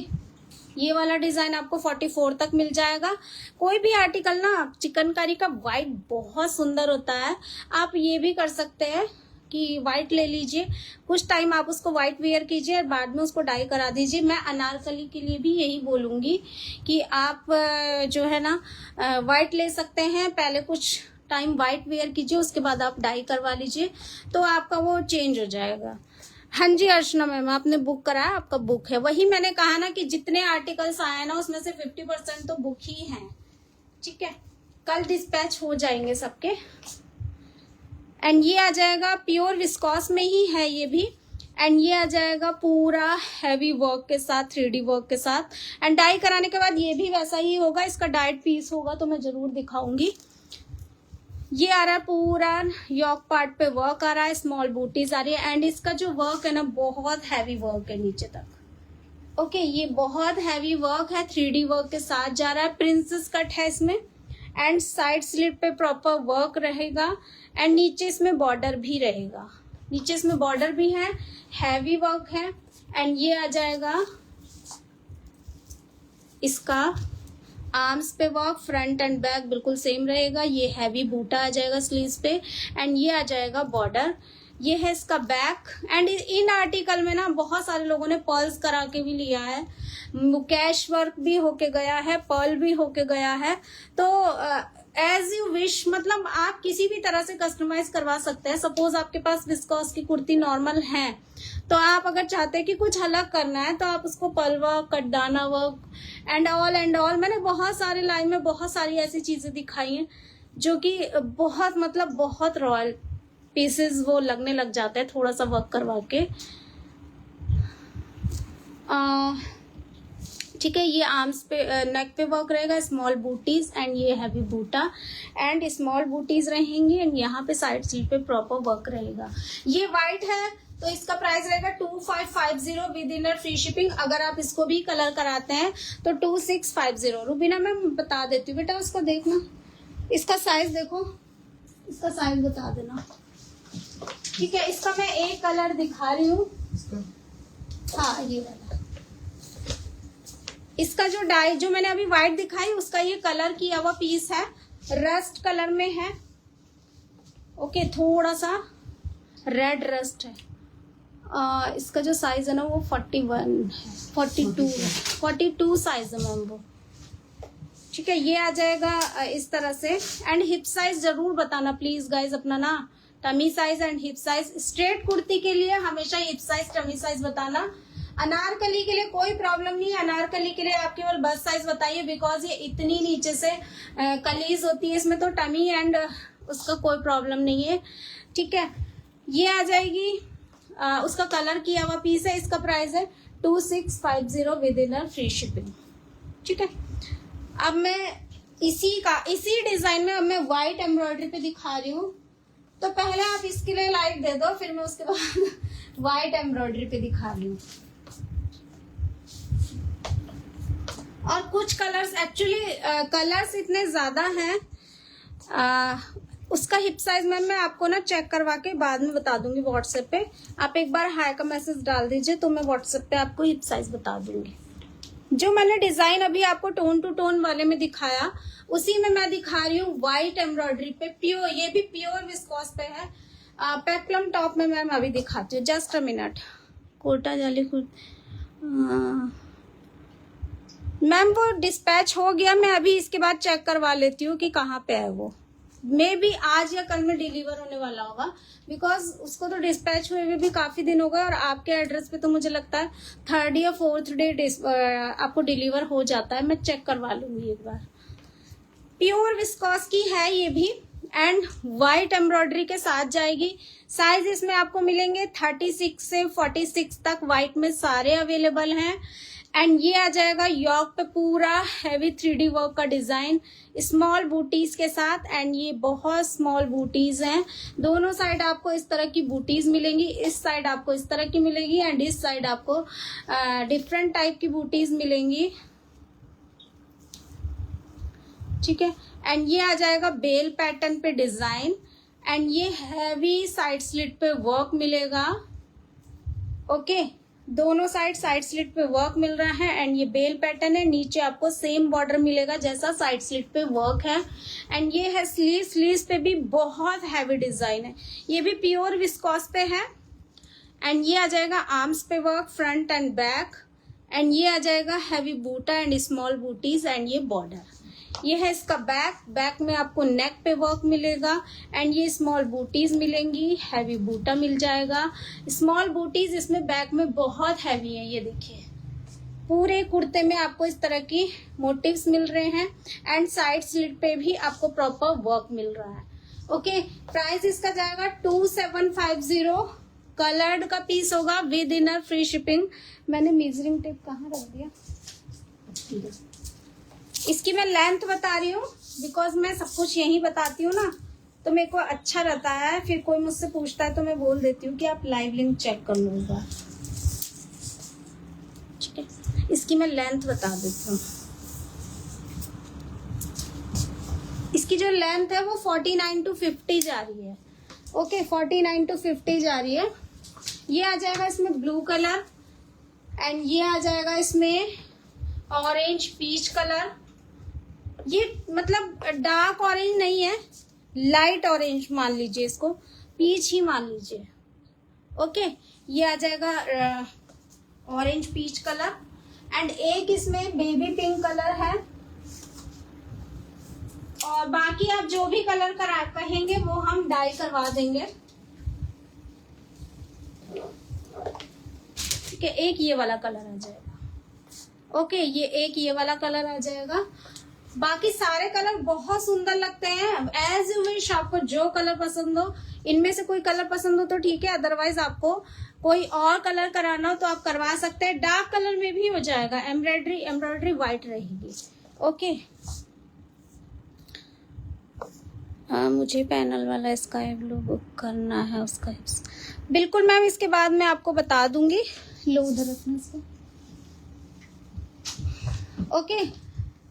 ये वाला डिजाइन आपको 44 तक मिल जाएगा। कोई भी आर्टिकल ना चिकनकारी का व्हाइट बहुत सुंदर होता है, आप ये भी कर सकते हैं कि व्हाइट ले लीजिए, कुछ टाइम आप उसको व्हाइट वेयर कीजिए और बाद में उसको डाई करा दीजिए। मैं अनारकली के लिए भी यही बोलूंगी कि आप जो है ना व्हाइट ले सकते हैं, पहले कुछ टाइम व्हाइट वेयर कीजिए, उसके बाद आप डाई करवा लीजिए तो आपका वो चेंज हो जाएगा। हाँ जी अर्चना मैम, आपने बुक कराया, आपका बुक है। वही मैंने कहा ना कि जितने आर्टिकल्स आए ना उसमें से 50% तो बुक ही हैं। ठीक है, कल डिस्पैच हो जाएंगे सबके। एंड ये आ जाएगा प्योर विस्कॉस में ही है ये भी एंड ये आ जाएगा पूरा हैवी वर्क के साथ, 3D वर्क के साथ एंड डाई कराने के बाद ये भी वैसा ही होगा। इसका डाइट पीस होगा तो मैं जरूर दिखाऊंगी। ये आ रहा है पूरा यॉक पार्ट पे वर्क आ रहा है, स्मॉल बूटीज आ रही है एंड इसका जो वर्क है ना बहुत हैवी वर्क है नीचे तक। ओके, ये बहुत हैवी वर्क है, 3D वर्क के साथ जा रहा है, प्रिंसेस कट है इसमें एंड साइड स्लिट पे प्रॉपर वर्क रहेगा एंड नीचे इसमें बॉर्डर भी रहेगा, नीचे इसमें बॉर्डर भी है, हैवी वर्क है एंड ये आ जाएगा इसका आर्म्स पे वर्क, फ्रंट एंड बैक बिल्कुल सेम रहेगा। ये हैवी बूटा आ जाएगा स्लीव्स पे एंड ये आ जाएगा बॉर्डर। ये है इसका बैक एंड इन आर्टिकल में ना बहुत सारे लोगों ने पर्ल्स करा के भी लिया है, कैश वर्क भी होके गया है, पर्ल भी होके गया है, तो एज यू विश, मतलब आप किसी भी तरह से कस्टमाइज करवा सकते हैं। सपोज आपके पास विस्कॉस की कुर्ती नॉर्मल है तो आप अगर चाहते हैं कि कुछ अलग करना है तो आप उसको पर्ल वर्क, कटदाना वर्क एंड ऑल मैंने बहुत सारे लाइव में बहुत सारी ऐसी चीजें दिखाई हैं जो कि बहुत मतलब बहुत रॉयल पीसेस वो लगने लग जाते हैं थोड़ा सा वर्क करवा के। ठीक है, ये आर्म्स पे नेक पे वर्क रहेगा, स्मॉल बूटीज एंड ये हैवी बूटा एंड स्मॉल बूटीज रहेंगी एंड यहाँ पे साइड स्लीव पे प्रॉपर वर्क रहेगा। ये वाइट है तो इसका प्राइस रहेगा 2550 विद इनर फ्री शिपिंग। अगर आप इसको भी कलर कराते हैं तो 2650। रुबीना मैं बता देती हूँ बेटा, उसको देखना, इसका साइज देखो, इसका साइज बता देना। ठीक है, इसका मैं एक कलर दिखा रही हूँ। हाँ ये वाला, इसका जो डाई जो मैंने अभी व्हाइट दिखाई उसका ये कलर किया हुआ पीस है, रस्ट कलर में है। ओके, थोड़ा सा रेड रस्ट है। इसका जो साइज है ना वो 41 है, 42 साइज है मैम वो। ठीक है, ये आ जाएगा इस तरह से। एंड हिप साइज जरूर बताना प्लीज गाइज अपना ना, tummy size and hip size. Straight kurti के लिए हमेशा हिप साइज टमी साइज बताना। अनारकली के लिए कोई प्रॉब्लम नहीं है, अनारकली के लिए आप केवल बस साइज बताइए, बिकॉज ये इतनी नीचे से कलीज होती है इसमें, तो टमी एंड उसका कोई प्रॉब्लम नहीं है। ठीक है, ये आ जाएगी उसका कलर किया हुआ पीस है, इसका प्राइस है 2650 विद इनर फ्री शिपिंग। ठीक है, अब मैं इसी डिजाइन में अब मैं व्हाइट एम्ब्रॉयडरी पे दिखा रही हूँ, तो पहले आप इसके लिए लाइट दे दो, फिर मैं उसके बाद व्हाइट एम्ब्रॉयडरी पे दिखा रही हूँ। और कुछ कलर्स एक्चुअली कलर्स इतने ज्यादा हैं, उसका हिप साइज मैं आपको ना चेक करवा के बाद में बता दूंगी व्हाट्सएप पे। आप एक बार हाई का मैसेज डाल दीजिए तो मैं व्हाट्सएप पे आपको हिप साइज बता दूंगी। जो मैंने डिजाइन अभी आपको टोन टू टोन वाले में दिखाया उसी में मैं दिखा रही हूँ व्हाइट एम्ब्रॉयडरी पे प्योर, ये भी प्योर विस्कोस पे है। पेप्लम टॉप में मैम अभी दिखाती हूँ, जस्ट अ मिनट। कोटा जाली मैम वो डिस्पैच हो गया, मैं अभी इसके बाद चेक करवा लेती हूँ कि कहाँ पे है वो। मे बी आज या कल में डिलीवर होने वाला होगा, बिकॉज उसको तो डिस्पैच हुए हुए भी काफी दिन हो गए, और आपके एड्रेस पे तो मुझे लगता है 3rd या 4th डे आपको डिलीवर हो जाता है। मैं चेक करवा लूंगी एक बार। प्योर विस्कोस की है ये भी एंड व्हाइट एम्ब्रॉयडरी के साथ जाएगी। साइज इसमें आपको मिलेंगे 36 से 46 तक, व्हाइट में सारे अवेलेबल हैं। एंड ये आ जाएगा यॉक पे पूरा हैवी 3D वर्क का डिजाइन स्मॉल बूटीज के साथ, एंड ये बहुत स्मॉल बूटीज हैं। दोनों साइड आपको इस तरह की बूटीज मिलेंगी, इस साइड आपको इस तरह की मिलेगी एंड इस साइड आपको डिफरेंट टाइप की बूटीज मिलेंगी। ठीक है, एंड ये आ जाएगा बेल पैटर्न पे डिजाइन एंड ये हैवी साइड स्लिट पे वर्क मिलेगा। ओके, दोनों साइड स्लिट पे वर्क मिल रहा है एंड ये बेल पैटर्न है। नीचे आपको सेम बॉर्डर मिलेगा जैसा साइड स्लिट पे वर्क है। एंड ये है स्लीव्स पे भी बहुत हैवी डिजाइन है, ये भी प्योर विस्कोस पे है। एंड ये आ जाएगा आर्म्स पे work front and back, and ये आ जाएगा हैवी बूटा एंड स्मॉल बूटीज एंड ये बॉर्डर। ये है इसका बैक में आपको नेक पे वर्क मिलेगा एंड ये स्मॉल बूटीज मिलेंगी, हैवी बूटा मिल जाएगा। स्मॉल बूटीज इसमें बैक में बहुत हैवी है, ये देखिए पूरे कुर्ते में आपको इस तरह की मोटिव्स मिल रहे हैं एंड साइड स्लिट पे भी आपको प्रॉपर वर्क मिल रहा है। ओके, प्राइस इसका जाएगा 2750। कलर्ड का पीस होगा विद इनर फ्री शिपिंग। मैंने मेजरिंग टेप कहाँ रख दिया? इसकी मैं लेंथ बता रही हूँ बिकॉज मैं सब कुछ यही बताती हूँ ना, तो मेरे को अच्छा रहता है। फिर कोई मुझसे पूछता है तो मैं बोल देती हूँ कि आप लाइव लिंक चेक कर लो एक बार। ठीक है, इसकी मैं लेंथ बता देती हूँ। इसकी जो लेंथ है वो 49 to 50 जा रही है। ओके, 49 to 50 जा रही है। ये आ जाएगा इसमें ब्लू कलर एंड ये आ जाएगा इसमें ऑरेंज पीच कलर। ये मतलब डार्क ऑरेंज नहीं है, लाइट ऑरेंज मान लीजिए, इसको पीच ही मान लीजिए। ओके, ये आ जाएगा ऑरेंज पीच कलर एंड एक इसमें बेबी पिंक कलर है, और बाकी आप जो भी कलर कहेंगे वो हम डाई करवा देंगे। ठीक है, एक ये वाला कलर आ जाएगा। ओके, ये एक ये वाला कलर आ जाएगा। बाकी सारे कलर बहुत सुंदर लगते हैं। एज यू विश, आपको जो कलर पसंद हो, इनमें से कोई कलर पसंद हो तो ठीक है, अदरवाइज आपको कोई और कलर कराना हो तो आप करवा सकते हैं। डार्क कलर में भी हो जाएगा। एम्ब्रॉयडरी व्हाइट रहेगी। ओके, मुझे पैनल वाला स्काई ब्लू बुक करना है उसका। बिल्कुल मैम, इसके बाद मैं आपको बता दूंगी। लो उधर रखना इसको। ओके,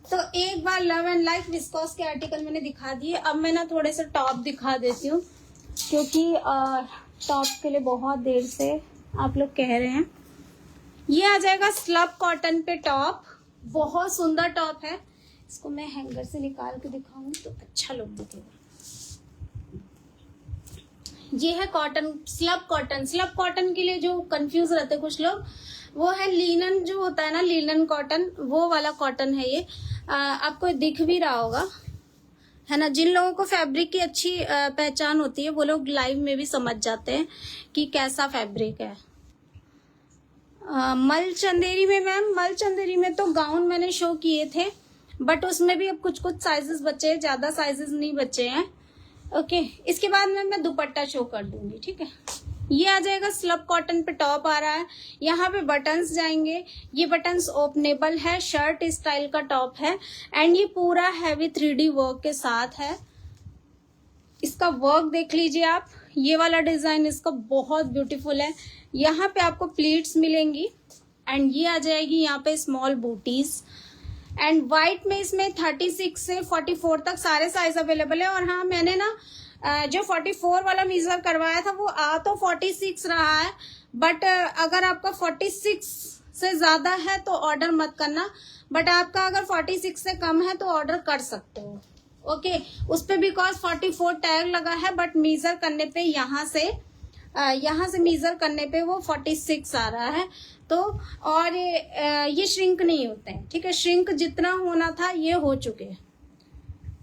तो एक बार लव एंड लाइफ विस्कोस के आर्टिकल मैंने दिखा दिए। अब मैं ना थोड़े से टॉप दिखा देती हूँ, क्योंकि टॉप के लिए बहुत देर से आप लोग कह रहे हैं। ये आ जाएगा स्लब कॉटन पे टॉप, बहुत सुंदर टॉप है। इसको मैं हैंगर से निकाल के दिखाऊंगी तो अच्छा लुक दिखेगा। ये है cotton, slub cotton. Slub cotton के लिए जो कंफ्यूज रहते कुछ लोग, वो है लिनन जो होता है ना, लिनन कॉटन, वो वाला कॉटन है ये। आपको दिख भी रहा होगा, है ना। जिन लोगों को फैब्रिक की अच्छी पहचान होती है वो लोग लाइव में भी समझ जाते हैं कि कैसा फैब्रिक है। मल चंदेरी में मैम, मल चंदेरी में तो गाउन मैंने शो किए थे, बट उसमें भी अब कुछ कुछ साइजेस बचे हैं, ज्यादा साइजेस नहीं बचे हैं। ओके, इसके बाद में मैं दुपट्टा शो कर दूंगी, ठीक है। ये आ जाएगा स्लब कॉटन पे टॉप आ रहा है। यहाँ पे बटन्स जाएंगे, ये बटन्स ओपनेबल है, शर्ट स्टाइल का टॉप है। एंड ये पूरा हैवी 3D वर्क के साथ है। इसका वर्क देख लीजिए आप, ये वाला डिजाइन इसका बहुत ब्यूटीफुल है। यहाँ पे आपको प्लीट्स मिलेंगी एंड ये आ जाएगी यहाँ पे स्मॉल बूटीज। एंड व्हाइट में इसमें 36 से 44 तक सारे साइज अवेलेबल है। और हाँ, मैंने ना जो 44 वाला मेजर करवाया था वो आ तो 46 रहा है, बट अगर आपका 46 से ज्यादा है तो ऑर्डर मत करना, बट आपका अगर 46 से कम है तो ऑर्डर कर सकते हो। ओके, उस पे बिकॉज 44 टैग लगा है, बट मेजर करने पे यहाँ से मेजर करने पे वो 46 आ रहा है। तो और ये श्रिंक नहीं होते हैं, ठीक है। श्रिंक जितना होना था ये हो चुके हैं।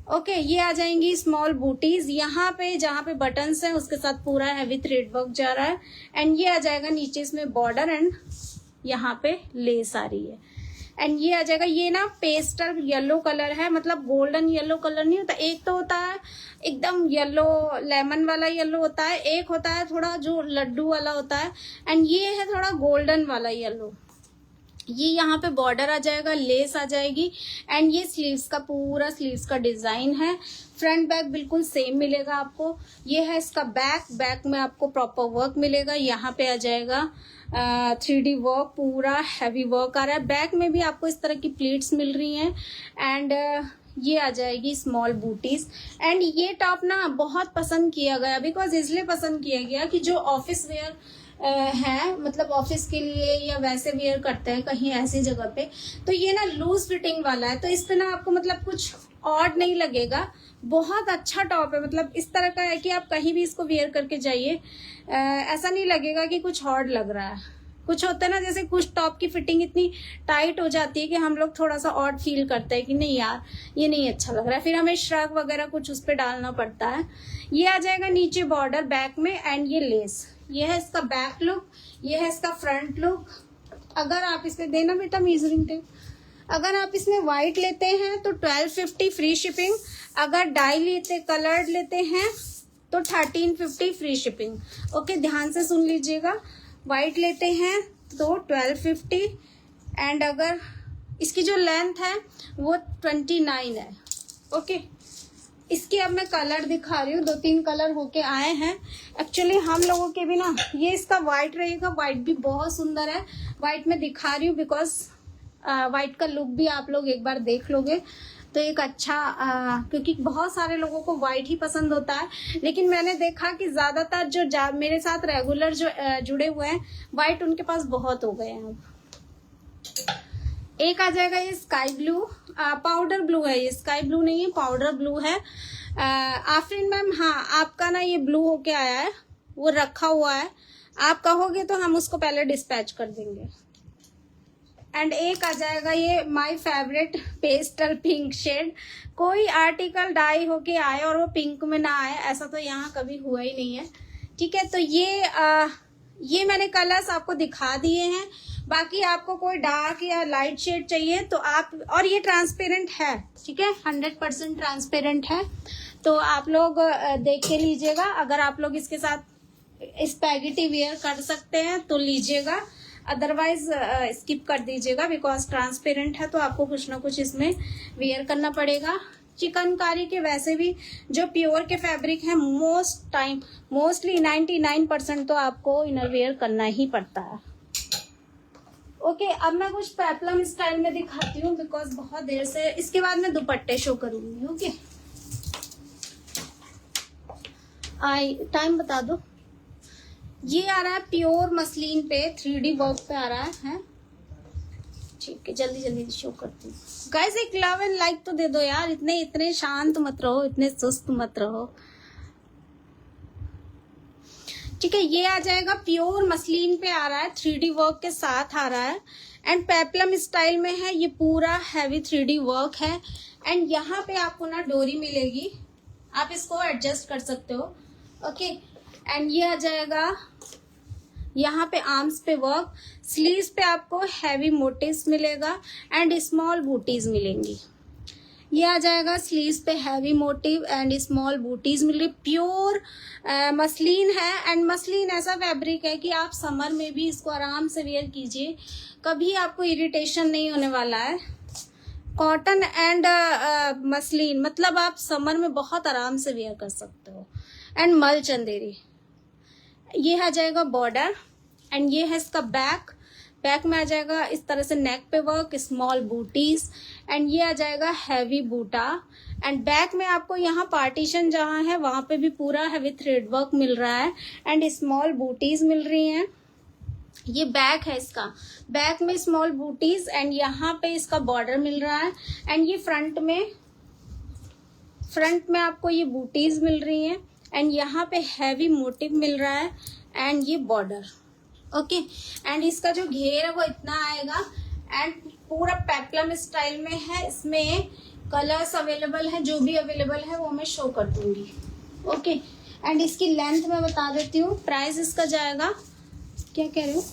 ओके, ये आ जाएंगी स्मॉल बूटीज। यहाँ पे जहाँ पे बटन्स हैं उसके साथ पूरा हैवी थ्रेड वर्क जा रहा है। एंड ये आ जाएगा नीचे इसमें बॉर्डर एंड यहाँ पे लेस आ रही है। एंड ये आ जाएगा, ये ना पेस्टल येलो कलर है, मतलब गोल्डन येलो कलर नहीं होता। एक तो होता है एकदम येलो, लेमन वाला येलो होता है, एक होता है थोड़ा जो लड्डू वाला होता है, एंड ये है थोड़ा गोल्डन वाला येलो। ये यहाँ पे बॉर्डर आ जाएगा, लेस आ जाएगी। एंड ये स्लीव्स का पूरा स्लीव्स का डिजाइन है। फ्रंट बैक बिल्कुल सेम मिलेगा आपको। ये है इसका बैक में आपको प्रॉपर वर्क मिलेगा। यहाँ पे आ जाएगा 3D वर्क, पूरा हैवी वर्क आ रहा है। बैक में भी आपको इस तरह की प्लीट्स मिल रही हैं। एंड ये आ जाएगी स्मॉल बूटीज। एंड ये टॉप ना बहुत पसंद किया गया, बिकॉज इसलिए पसंद किया गया कि जो ऑफिस वेयर है, मतलब ऑफिस के लिए या वैसे वेयर करते हैं कहीं ऐसी जगह पे, तो ये ना लूज फिटिंग वाला है, तो इस पे ना आपको मतलब कुछ ऑड नहीं लगेगा। बहुत अच्छा टॉप है, मतलब इस तरह का है कि आप कहीं भी इसको वेयर करके जाइए, ऐसा नहीं लगेगा कि कुछ ऑड लग रहा है। कुछ होता है ना, जैसे कुछ टॉप की फिटिंग इतनी टाइट हो जाती है कि हम लोग थोड़ा सा ऑड फील करते हैं कि नहीं यार ये नहीं अच्छा लग रहा है, फिर हमें श्रग वगैरह कुछ उस पर डालना पड़ता है। ये आ जाएगा नीचे बॉर्डर बैक में एंड ये लेस। ये है इसका बैक लुक, ये है इसका फ्रंट लुक। अगर आप इसमें देना बेटा मेजरिंग टेप, अगर आप इसमें व्हाइट लेते हैं तो 1250 फ्री शिपिंग। अगर डाई लेते, कलर्ड लेते हैं तो 1350 फ्री शिपिंग। ओके, ध्यान से सुन लीजिएगा। व्हाइट लेते हैं तो 1250 एंड अगर इसकी जो लेंथ है वो 29 है। ओके, इसके अब मैं कलर दिखा रही हूँ। 2-3 कलर होके आए हैं एक्चुअली हम लोगों के भी ना। ये इसका व्हाइट रहेगा, व्हाइट भी बहुत सुंदर है। व्हाइट में दिखा रही हूँ बिकॉज व्हाइट का लुक भी आप लोग एक बार देख लोगे तो एक अच्छा क्योंकि बहुत सारे लोगों को व्हाइट ही पसंद होता है, लेकिन मैंने देखा कि ज्यादातर जो मेरे साथ रेगुलर जो जुड़े हुए हैं व्हाइट उनके पास बहुत हो गए हैं। एक आ जाएगा ये स्काई ब्लू, पाउडर ब्लू है, ये स्काई ब्लू नहीं है, पाउडर ब्लू है। आफरीन मैम, हाँ आपका ना ये ब्लू होके आया है, वो रखा हुआ है, आप कहोगे तो हम उसको पहले डिस्पैच कर देंगे। एंड एक आ जाएगा ये my favourite pastel pink shade. कोई आर्टिकल डाई होके आए और वो पिंक में ना आए, ऐसा तो यहाँ कभी हुआ ही नहीं है। ठीक है, तो ये मैंने कलर्स आपको दिखा दिए हैं। बाकी आपको कोई डार्क या लाइट शेड चाहिए तो आप, और ये ट्रांसपेरेंट है, ठीक है, 100% ट्रांसपेरेंट है, तो आप लोग देख के लीजिएगा। अगर आप लोग इसके साथ स्पैगेटी वेयर कर सकते हैं तो लीजिएगा, अदरवाइज स्किप कर दीजिएगा, बिकॉज ट्रांसपेरेंट है तो आपको कुछ ना कुछ इसमें वेयर करना पड़ेगा। चिकनकारी के वैसे भी जो प्योर के फैब्रिक है मोस्टली 99% तो आपको इनर वेयर करना ही पड़ता है। ओके, अब मैं कुछ पेप्लम स्टाइल में दिखाती हूँ, बिकॉज बहुत देर से, इसके बाद मैं दुपट्टे शो करूंगी। ओके, टाइम बता दो। ये आ रहा है प्योर मसलिन पे, 3D वर्क पे आ रहा है। ठीक है, जल्दी जल्दी शो करती हूँ। गाइस एक लव एंड लाइक तो दे दो यार, इतने शांत मत रहो, इतने सुस्त मत रहो। ठीक है, ये आ जाएगा प्योर मसलिन पे आ रहा है, 3D वर्क के साथ आ रहा है एंड पेप्लम स्टाइल में है। ये पूरा हैवी 3D वर्क है एंड यहाँ पे आपको ना डोरी मिलेगी, आप इसको एडजस्ट कर सकते हो। ओके, एंड ये आ जाएगा यहाँ पे आर्म्स पे वर्क, स्लीव्स पे आपको हैवी मोटिव्स मिलेगा एंड स्मॉल बूटीज मिलेंगी। ये आ जाएगा स्लीव्स पे heavy motive and small booties मिले। प्योर मसलिन है एंड मसलिन ऐसा फैब्रिक है कि आप समर में भी इसको आराम से वेयर कीजिए, कभी आपको इरिटेशन नहीं होने वाला है। कॉटन एंड मसलिन मतलब आप समर में बहुत आराम से वेयर कर सकते हो। एंड मल चंदेरी, ये आ जाएगा बॉर्डर एंड ये है इसका बैक में आ जाएगा इस तरह से नेक पे वर्क, स्मॉल बूटीज एंड ये आ जाएगा हैवी बूटा एंड बैक में आपको यहाँ पार्टीशन जहाँ है वहां पे भी पूरा हैवी थ्रेड वर्क मिल रहा है एंड स्मॉल बूटीज मिल रही हैं। ये बैक है इसका, बैक में स्मॉल बूटीज एंड यहाँ पे इसका बॉर्डर मिल रहा है एंड ये फ्रंट में आपको ये बूटीज मिल रही हैं एंड यहाँ पे हैवी मोटिव मिल रहा है एंड ये बॉर्डर। ओके, एंड इसका जो घेर है वो इतना आएगा एंड पूरा पेप्लम स्टाइल में है। इसमें कलर्स अवेलेबल है, जो भी अवेलेबल है वो मैं शो कर दूंगी। ओके, एंड इसकी लेंथ मैं बता देती हूँ। प्राइस इसका जाएगा, क्या कह रहे हो,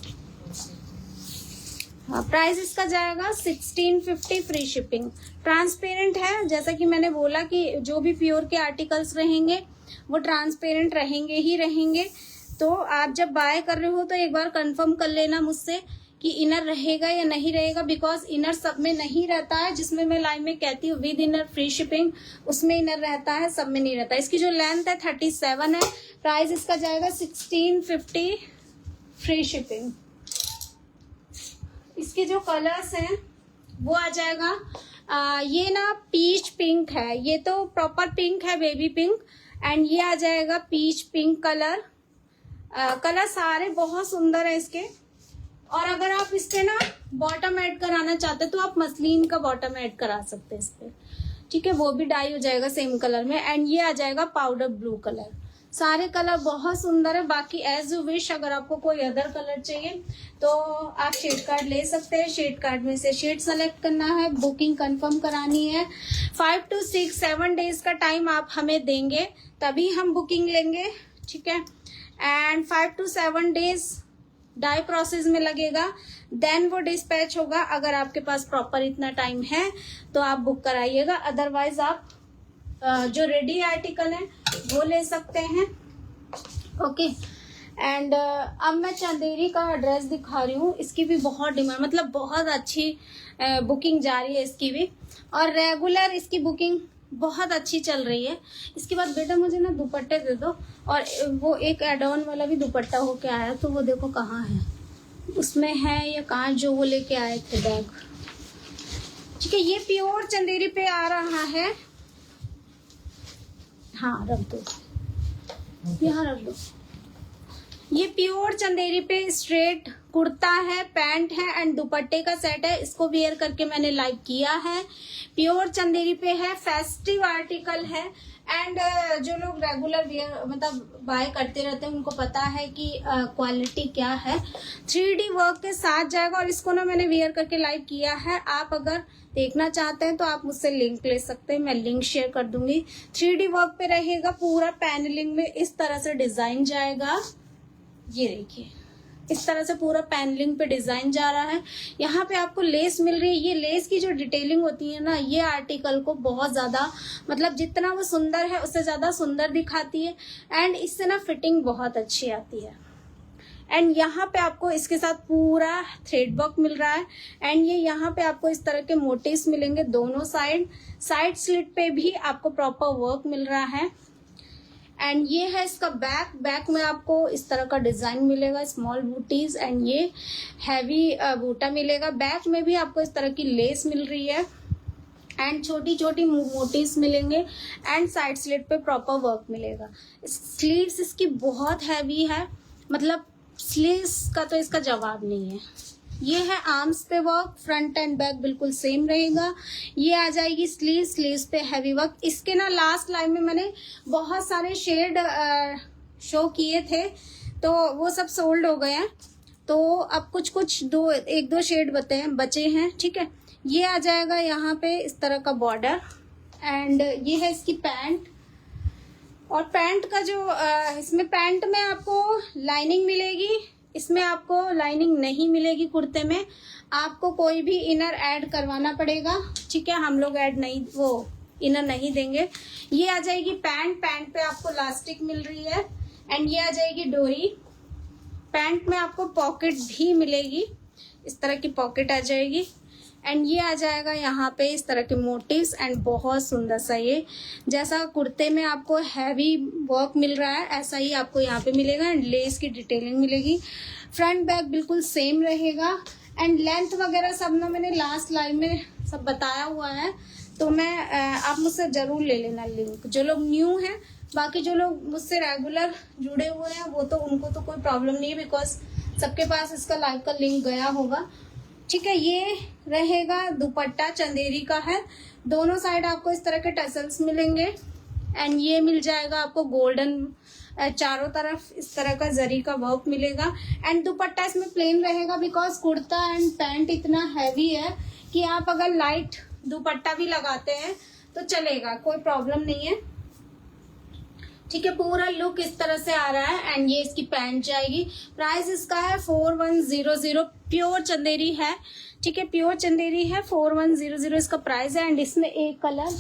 हाँ, प्राइस इसका जाएगा 1650 फ्री शिपिंग। ट्रांसपेरेंट है, जैसा कि मैंने बोला कि जो भी प्योर के आर्टिकल्स रहेंगे वो ट्रांसपेरेंट रहेंगे ही रहेंगे। तो आप जब बाय कर रहे हो तो एक बार कंफर्म कर लेना मुझसे कि इनर रहेगा या नहीं रहेगा, बिकॉज इनर सब में नहीं रहता है। जिसमें मैं लाइन में कहती हूँ विद इनर फ्री शिपिंग, उसमें इनर रहता है, सब में नहीं रहता। इसकी जो लेंथ है 37 है। प्राइस इसका जाएगा 1650 फ्री शिपिंग। इसके जो कलर्स हैं वो आ जाएगा ये ना पीच पिंक है, ये तो प्रॉपर पिंक है, बेबी पिंक एंड ये आ जाएगा पीच पिंक कलर। कलर सारे बहुत सुंदर है इसके। और अगर आप इसके ना बॉटम ऐड कराना चाहते हैं तो आप मसलिन का बॉटम ऐड करा सकते हैं इस पे, ठीक है, वो भी डाई हो जाएगा सेम कलर में। एंड ये आ जाएगा पाउडर ब्लू कलर। सारे कलर बहुत सुंदर है। बाकी एज यू विश, अगर आपको कोई अदर कलर चाहिए तो आप शेड कार्ड ले सकते हैं। शेड कार्ड में से शेड सेलेक्ट करना है, बुकिंग कंफर्म करानी है। 5 to 7 डेज का टाइम आप हमें देंगे तभी हम बुकिंग लेंगे, ठीक है। And 5 to 7 days dye process में लगेगा, देन वो डिस्पैच होगा। अगर आपके पास प्रॉपर इतना टाइम है तो आप बुक कराइएगा, अदरवाइज आप जो रेडी आर्टिकल है वो ले सकते हैं। ओके, एंड अब मैं चंदेरी का ड्रेस दिखा रही हूँ। इसकी भी बहुत डिमांड, मतलब बहुत अच्छी बुकिंग जा रही है इसकी भी, और रेगुलर इसकी बुकिंग बहुत अच्छी चल रही है। इसके बाद बेटा मुझे ना दुपट्टे दे दो, और वो एक एड ऑन वाला भी दुपट्टा होके आया, तो वो देखो कहाँ है, उसमें है या कहाँ, जो वो लेके आए थे बैग, ठीक है। ये प्योर चंदेरी पे आ रहा है, हाँ रख दो, यहाँ रख दो। ये प्योर चंदेरी पे स्ट्रेट कुर्ता है, पैंट है एंड दुपट्टे का सेट है। इसको वेयर करके मैंने लाइव किया है। प्योर चंदेरी पे है, फेस्टिव आर्टिकल है एंड जो लोग रेगुलर वेयर मतलब बाय करते रहते हैं उनको पता है कि क्वालिटी क्या है। 3D वर्क के साथ जाएगा और इसको ना मैंने वेयर करके लाइव किया है। आप अगर देखना चाहते हैं तो आप मुझसे लिंक ले सकते हैं, मैं लिंक शेयर कर दूंगी। 3D वर्क पे रहेगा, पूरा पैनलिंग में इस तरह से डिजाइन जाएगा। ये देखिए इस तरह से पूरा पैनलिंग पे डिजाइन जा रहा है। यहाँ पे आपको लेस मिल रही है। ये लेस की जो डिटेलिंग होती है ना, ये आर्टिकल को बहुत ज्यादा, मतलब जितना वो सुंदर है उससे ज्यादा सुंदर दिखाती है। एंड इससे ना फिटिंग बहुत अच्छी आती है। एंड यहाँ पे आपको इसके साथ पूरा थ्रेड वर्क मिल रहा है। एंड ये यहाँ पे आपको इस तरह के मोटिव्स मिलेंगे दोनों साइड स्लिट पे भी आपको प्रॉपर वर्क मिल रहा है। एंड ये है इसका बैक में आपको इस तरह का डिजाइन मिलेगा, स्मॉल बूटीज, एंड ये हैवी बूटा मिलेगा। बैक में भी आपको इस तरह की लेस मिल रही है एंड छोटी छोटी मोटिव्स मिलेंगे एंड साइड स्लिट पे प्रॉपर वर्क मिलेगा। स्लीव्स इसकी बहुत हैवी है, मतलब स्लीव्स का तो इसका जवाब नहीं है। ये है आर्म्स पे वर्क, फ्रंट एंड बैक बिल्कुल सेम रहेगा। ये आ जाएगी स्लीव्स पे हैवी वर्क। इसके ना लास्ट लाइन में मैंने बहुत सारे शेड शो किए थे, तो वो सब सोल्ड हो गए हैं। तो अब कुछ एक दो शेड बचे हैं, ठीक है। ये आ जाएगा यहाँ पे इस तरह का बॉर्डर। एंड ये है इसकी पैंट। और पैंट का जो इसमें पैंट में आपको लाइनिंग मिलेगी, इसमें आपको लाइनिंग नहीं मिलेगी। कुर्ते में आपको कोई भी इनर ऐड करवाना पड़ेगा, ठीक है। हम लोग इनर नहीं देंगे। ये आ जाएगी पैंट पे आपको इलास्टिक मिल रही है। एंड ये आ जाएगी डोरी। पैंट में आपको पॉकेट भी मिलेगी, इस तरह की पॉकेट आ जाएगी। एंड ये आ जाएगा यहाँ पे इस तरह के मोटिव्स एंड बहुत सुंदर सा, ये जैसा कुर्ते में आपको हैवी वर्क मिल रहा है ऐसा ही आपको यहाँ पे मिलेगा। एंड लेस की डिटेलिंग मिलेगी। फ्रंट बैक बिल्कुल सेम रहेगा। एंड लेंथ वगैरह सब ना मैंने लास्ट लाइन में सब बताया हुआ है, तो मैं आप मुझसे जरूर ले लेना लिंक, जो लोग न्यू हैं। बाकी जो लोग मुझसे रेगुलर जुड़े हुए हैं वो तो उनको तो कोई प्रॉब्लम नहीं है, बिकॉज सबके पास इसका लाइव का लिंक गया होगा, ठीक है। ये रहेगा दुपट्टा, चंदेरी का है। दोनों साइड आपको इस तरह के टसल्स मिलेंगे। एंड ये मिल जाएगा आपको गोल्डन, चारों तरफ इस तरह का जरी का वर्क मिलेगा। एंड दुपट्टा इसमें प्लेन रहेगा, बिकॉज कुर्ता एंड पैंट इतना हैवी है कि आप अगर लाइट दुपट्टा भी लगाते हैं तो चलेगा, कोई प्रॉब्लम नहीं है, ठीक है। पूरा लुक इस तरह से आ रहा है। एंड ये इसकी पैंट जाएगी। प्राइस इसका है 4100, प्योर चंदेरी है, ठीक है। प्योर चंदेरी है, 4100 इसका प्राइस है। एंड इसमें एक कलर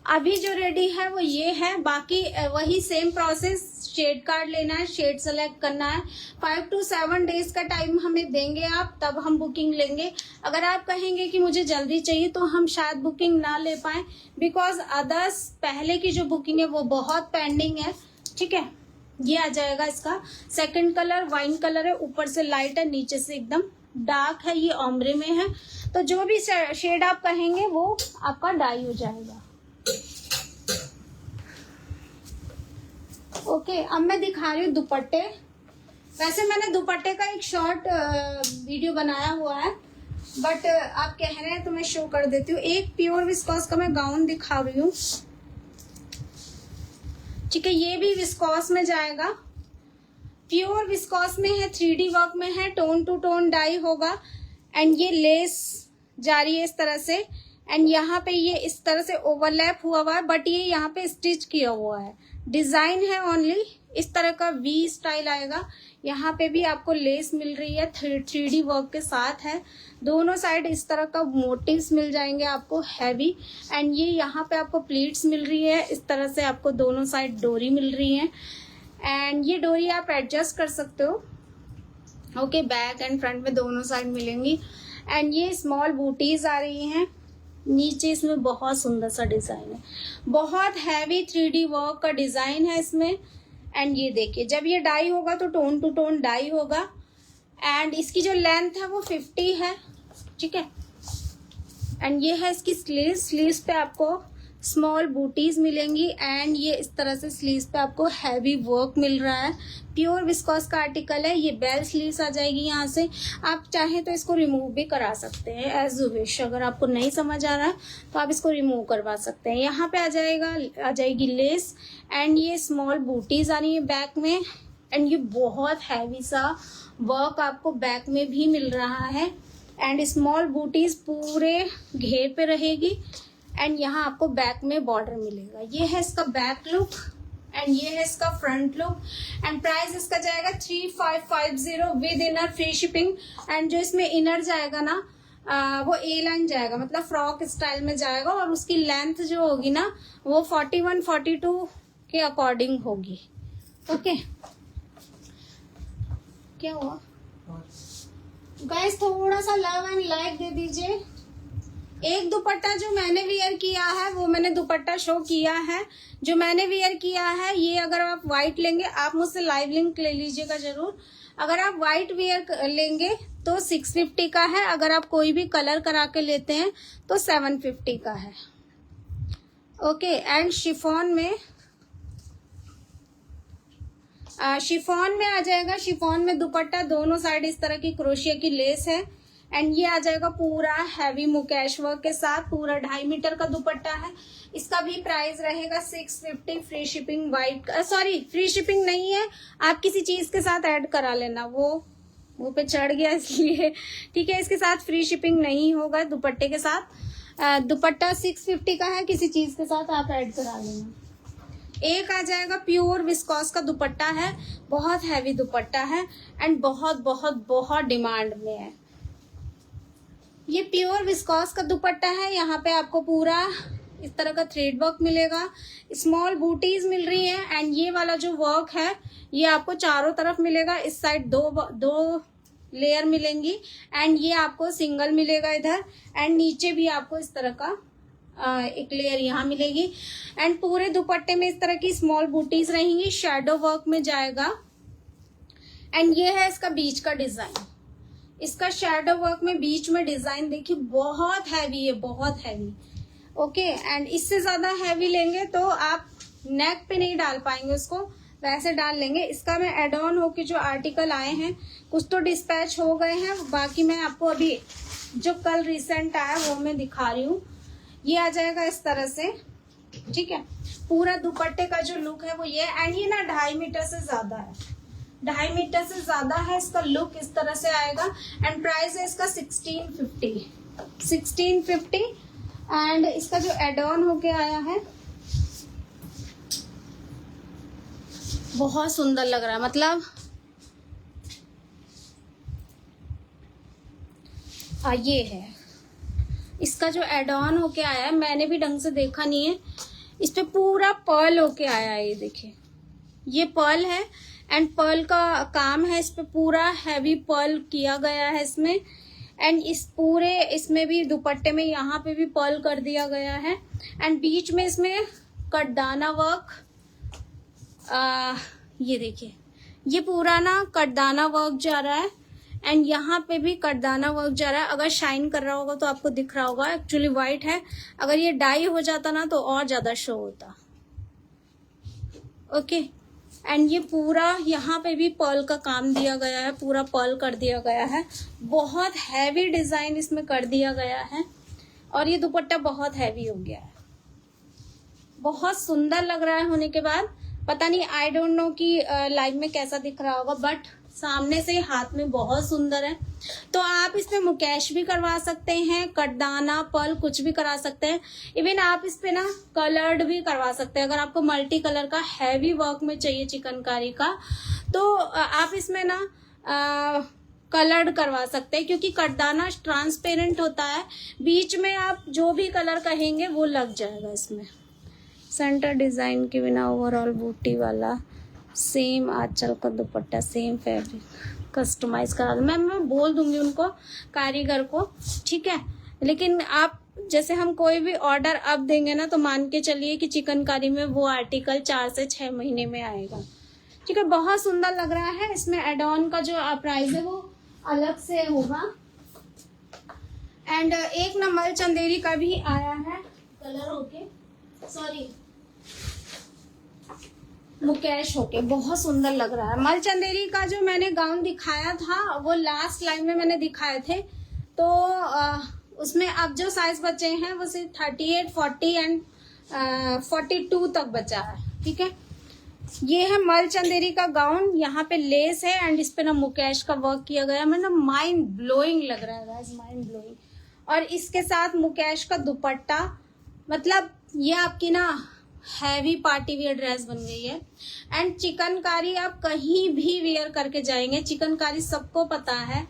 अभी जो रेडी है वो ये है। बाकी वही सेम प्रोसेस, शेड कार्ड लेना है, शेड सेलेक्ट करना है। 5 to 7 डेज का टाइम हमें देंगे आप, तब हम बुकिंग लेंगे। अगर आप कहेंगे कि मुझे जल्दी चाहिए तो हम शायद बुकिंग ना ले पाए, बिकॉज अदर्स पहले की जो बुकिंग है वो बहुत पेंडिंग है, ठीक है। ये आ जाएगा इसका सेकंड कलर, वाइन कलर है, ऊपर से लाइट है, नीचे से एकदम डार्क है। ये ओम्ब्रे में है, तो जो भी शेड आप कहेंगे वो आपका डाई हो जाएगा। ओके, अब मैं दिखा रही हूँ दुपट्टे। वैसे मैंने दुपट्टे का एक शॉर्ट वीडियो बनाया हुआ है, बट आप कह रहे हैं तो मैं शो कर देती हूँ। एक प्योर विस्कॉस का मैं गाउन दिखा रही हूँ, ठीक है। ये भी विस्कॉस में जाएगा, प्योर विस्कॉस में है, 3D वर्क में है, टोन टू टोन डाई होगा। एंड ये लेस जा रही है इस तरह से। एंड यहाँ पे ये इस तरह से ओवरलैप हुआ है, बट ये यहाँ पे स्टिच किया हुआ है, डिजाइन है ओनली। इस तरह का वी स्टाइल आएगा। यहाँ पे भी आपको लेस मिल रही है, 3D वर्क के साथ है। दोनों साइड इस तरह का मोटिव्स मिल जाएंगे आपको हैवी। एंड ये यहाँ पे आपको प्लीट्स मिल रही है, इस तरह से आपको दोनों साइड डोरी मिल रही है। एंड ये डोरी आप एडजस्ट कर सकते हो, ओके। बैक एंड फ्रंट में दोनों साइड मिलेंगी। एंड ये स्मॉल बूटीज आ रही हैं नीचे। इसमें बहुत सुंदर सा डिजाइन है, बहुत हैवी 3D वर्क का डिजाइन है इसमें। एंड ये देखिए, जब ये डाई होगा तो टोन टू टोन डाई होगा। एंड इसकी जो लेंथ है वो 50 है, ठीक है। एंड ये है इसकी स्लीव्स पे आपको स्मॉल बूटीज मिलेंगी। एंड ये इस तरह से स्लीव्स पे आपको हैवी वर्क मिल रहा है। प्योर विस्कॉस का आर्टिकल है। ये बेल स्लीव्स आ जाएगी यहाँ से। आप चाहें तो इसको रिमूव भी करा सकते हैं, एज यू विश। अगर आपको नहीं समझ आ रहा है तो आप इसको रिमूव करवा सकते हैं। यहाँ पे आ जाएगी लेस। एंड ये स्मॉल बूटीज आ रही है बैक में। एंड ये बहुत हैवी सा वर्क आपको बैक में भी मिल रहा है। एंड स्मॉल बूटीज पूरे घेर पे रहेगी। एंड यहाँ आपको बैक में बॉर्डर मिलेगा। ये है इसका बैक लुक। एंड ये है इसका फ्रंट लुक एंड प्राइस इसका जाएगा 3550 with inner free shipping. And जो इसमें इनर जाएगा ना वो ए लाइन जाएगा, मतलब फ्रॉक स्टाइल में जाएगा और उसकी लेंथ जो होगी ना वो 41-42 के अकॉर्डिंग होगी। ओके क्या हुआ गाइस, थोड़ा सा लव एंड लाइक दे दीजिए। एक दुपट्टा जो मैंने वियर किया है वो मैंने दुपट्टा शो किया है, जो मैंने वियर किया है ये अगर आप व्हाइट लेंगे, आप मुझसे लाइव लिंक ले लीजिएगा जरूर। अगर आप व्हाइट वियर लेंगे तो 650 का है, अगर आप कोई भी कलर करा के लेते हैं तो 750 का है। ओके एंड शिफॉन में आ जाएगा। शिफॉन में दुपट्टा दोनों साइड इस तरह की क्रोशिया की लेस है एंड ये आ जाएगा पूरा हैवी मुकेश वर्क के साथ, पूरा 2.5 मीटर का दुपट्टा है। इसका भी प्राइस रहेगा 650 free shipping. White sorry free shipping नहीं है, आप किसी चीज के साथ ऐड करा लेना, वो पे चढ़ गया इसलिए, ठीक है। इसके साथ फ्री शिपिंग नहीं होगा दुपट्टे के साथ। दुपट्टा 650 का है, किसी चीज के साथ आप ऐड करा लेना। एक आ जाएगा प्योर विस्कॉस का दुपट्टा है, बहुत हैवी दुपट्टा है एंड बहुत बहुत बहुत डिमांड में है। ये प्योर विस्कॉस का दुपट्टा है, यहाँ पे आपको पूरा इस तरह का थ्रेड वर्क मिलेगा, स्मॉल बूटीज मिल रही है एंड ये वाला जो वर्क है ये आपको चारों तरफ मिलेगा। इस साइड दो लेयर मिलेंगी एंड ये आपको सिंगल मिलेगा इधर, एंड नीचे भी आपको इस तरह का एक लेयर यहाँ मिलेगी एंड पूरे दुपट्टे में इस तरह की स्मॉल बूटीज रहेंगी, शैडो वर्क में जाएगा। एंड ये है इसका बीच का डिजाइन, इसका शैडो वर्क में बीच में डिजाइन देखिए, बहुत हैवी है, बहुत हैवी। ओके एंड इससे ज्यादा हैवी लेंगे तो आप नेक पे नहीं डाल पाएंगे उसको, वैसे डाल लेंगे। इसका मैं एड ऑन होके जो आर्टिकल आए हैं कुछ तो डिस्पैच हो गए हैं, बाकी मैं आपको अभी जो कल रिसेंट आया वो मैं दिखा रही हूँ। ये आ जाएगा इस तरह से, ठीक है। पूरा दुपट्टे का जो लुक है वो ये, एंड ये ना 2.5 मीटर से ज्यादा है, 2.5 मीटर से ज्यादा है। इसका लुक इस तरह से आएगा एंड प्राइस है इसका 1650 एंड इसका जो एड ऑन होके आया है बहुत सुंदर लग रहा है, मतलब ये है इसका जो एड ऑन होके आया है, मैंने भी ढंग से देखा नहीं है, इस पे पूरा पर्ल होके आया है। ये देखिए ये पर्ल है एंड पर्ल का काम है, इस पे पूरा हैवी पर्ल किया गया है इसमें। एंड इस पूरे इसमें भी दुपट्टे में यहाँ पे भी पर्ल कर दिया गया है एंड बीच में इसमें कटदाना वर्क, ये देखिए ये पूरा ना कटदाना वर्क जा रहा है एंड यहाँ पे भी कटदाना वर्क जा रहा है। अगर शाइन कर रहा होगा तो आपको दिख रहा होगा, एक्चुअली व्हाइट है, अगर ये डाई हो जाता ना तो और ज्यादा शो होता। ओके एंड ये पूरा यहाँ पे भी पर्ल का काम दिया गया है, पूरा पर्ल कर दिया गया है, बहुत हैवी डिजाइन इसमें कर दिया गया है और ये दुपट्टा बहुत हैवी हो गया है, बहुत सुंदर लग रहा है होने के बाद। पता नहीं आई डोंट नो कि लाइव में कैसा दिख रहा होगा, बट सामने से हाथ में बहुत सुंदर है। तो आप इसमें मुकेश भी करवा सकते हैं, कटदाना पर्ल कुछ भी करा सकते हैं, इवन आप इस पे ना कलर्ड भी करवा सकते हैं। अगर आपको मल्टी कलर का हैवी वर्क में चाहिए चिकनकारी का तो आप इसमें ना कलर्ड करवा सकते हैं, क्योंकि कटदाना ट्रांसपेरेंट होता है, बीच में आप जो भी कलर कहेंगे वो लग जाएगा इसमें। सेंटर डिजाइन के बिना ओवरऑल बूटी वाला सेम आंचल का दुपट्टा, सेम फैब्रिक कस्टमाइज करा दूँ मैं बोल दूंगी उनको कारीगर को, ठीक है। लेकिन आप जैसे हम कोई भी ऑर्डर अब देंगे ना तो मान के चलिए कि चिकनकारी में वो आर्टिकल 4 से 6 महीने में आएगा, ठीक है। बहुत सुंदर लग रहा है। इसमें एड ऑन का जो प्राइस है वो अलग से होगा। एंड एक नंबर चंदेरी का भी आया है कलर होके, सॉरी मुकेश होके, बहुत सुंदर लग रहा है। मल चंदेरी का जो मैंने गाउन दिखाया था वो लास्ट लाइन में मैंने दिखाए थे, तो उसमें अब जो साइज बचे हैं वो सिर्फ 38, 40 एंड 42 तक बचा है, ठीक है। ये है मल चंदेरी का गाउन, यहाँ पे लेस है एंड इस पे ना मुकेश का वर्क किया गया, मतलब माइंड ब्लोइंग लग रहा है गाइस, माइंड ब्लोइंग। और इसके साथ मुकेश का दुपट्टा, मतलब ये आपकी ना हैवी पार्टी वियर ड्रेस बन गई है। एंड चिकनकारी आप कहीं भी वियर करके जाएंगे, चिकनकारी सबको पता है,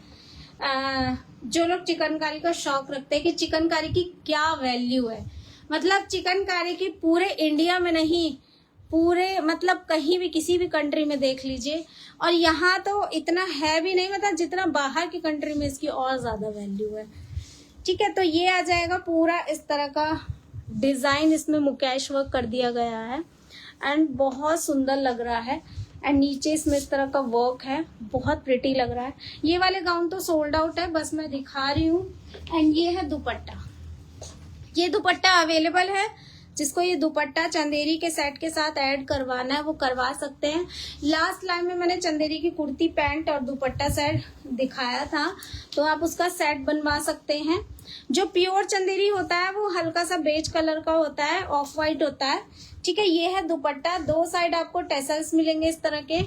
जो लोग चिकनकारी का शौक रखते हैं कि चिकनकारी की क्या वैल्यू है। मतलब चिकनकारी की पूरे इंडिया में नहीं, पूरे मतलब कहीं भी किसी भी कंट्री में देख लीजिए, और यहाँ तो इतना है भी नहीं, मतलब जितना बाहर की कंट्री में इसकी और ज्यादा वैल्यू है। ठीक है, तो ये आ जाएगा पूरा इस तरह का डिजाइन, इसमें मुकेश वर्क कर दिया गया है एंड बहुत सुंदर लग रहा है। एंड नीचे इसमें इस तरह का वर्क है, बहुत प्रिटी लग रहा है। ये वाले गाउन तो सोल्ड आउट है, बस मैं दिखा रही हूँ। एंड ये है दुपट्टा, ये दुपट्टा अवेलेबल है। जिसको ये दुपट्टा चंदेरी के सेट के साथ ऐड करवाना है वो करवा सकते हैं। लास्ट लाइन में मैंने चंदेरी की कुर्ती पैंट और दुपट्टा सेट दिखाया था, तो आप उसका सेट बनवा सकते हैं। जो प्योर चंदेरी होता है वो हल्का सा बेज कलर का होता है, ऑफ वाइट होता है। ठीक है, ये है दुपट्टा, दो साइड आपको टेसल्स मिलेंगे इस तरह के,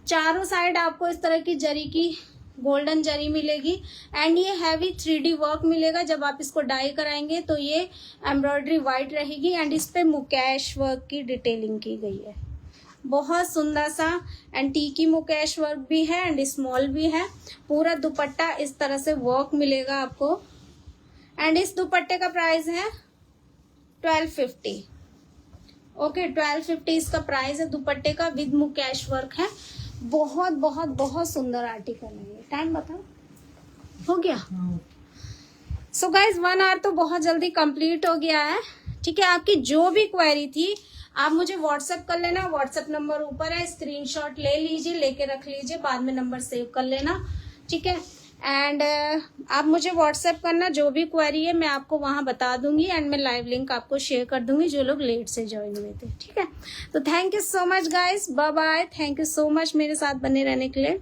चारों साइड आपको इस तरह की जरी की गोल्डन जरी मिलेगी। एंड ये हैवी 3D वर्क मिलेगा। जब आप इसको डाई कराएंगे तो ये एम्ब्रॉयडरी वाइट रहेगी एंड इस पे मुकेश वर्क की डिटेलिंग की गई है, बहुत सुंदर सा। एंड टीकी मुकेश वर्क भी है एंड स्मॉल भी है। पूरा दुपट्टा इस तरह से वर्क मिलेगा आपको। एंड इस दुपट्टे का प्राइस है 1250। ओके, 1250 इसका प्राइस है दुपट्टे का, विद मुकेश वर्क है। बहुत बहुत बहुत सुंदर आर्टिकल है ये। टाइम बताओ, हो गया? सो गाइज 1 आवर तो बहुत जल्दी कंप्लीट हो गया है। ठीक है, आपकी जो भी क्वेरी थी आप मुझे व्हाट्सएप कर लेना, व्हाट्सएप नंबर ऊपर है, स्क्रीनशॉट ले लीजिए, लेके रख लीजिए, बाद में नंबर सेव कर लेना। ठीक है, एंड आप मुझे व्हाट्सएप करना, जो भी क्वेरी है मैं आपको वहां बता दूंगी एंड मैं लाइव लिंक आपको शेयर कर दूंगी जो लोग लेट से ज्वाइन हुए थे। ठीक है, तो thank you so much guys, bye bye, thank you so much मेरे साथ बने रहने के लिए।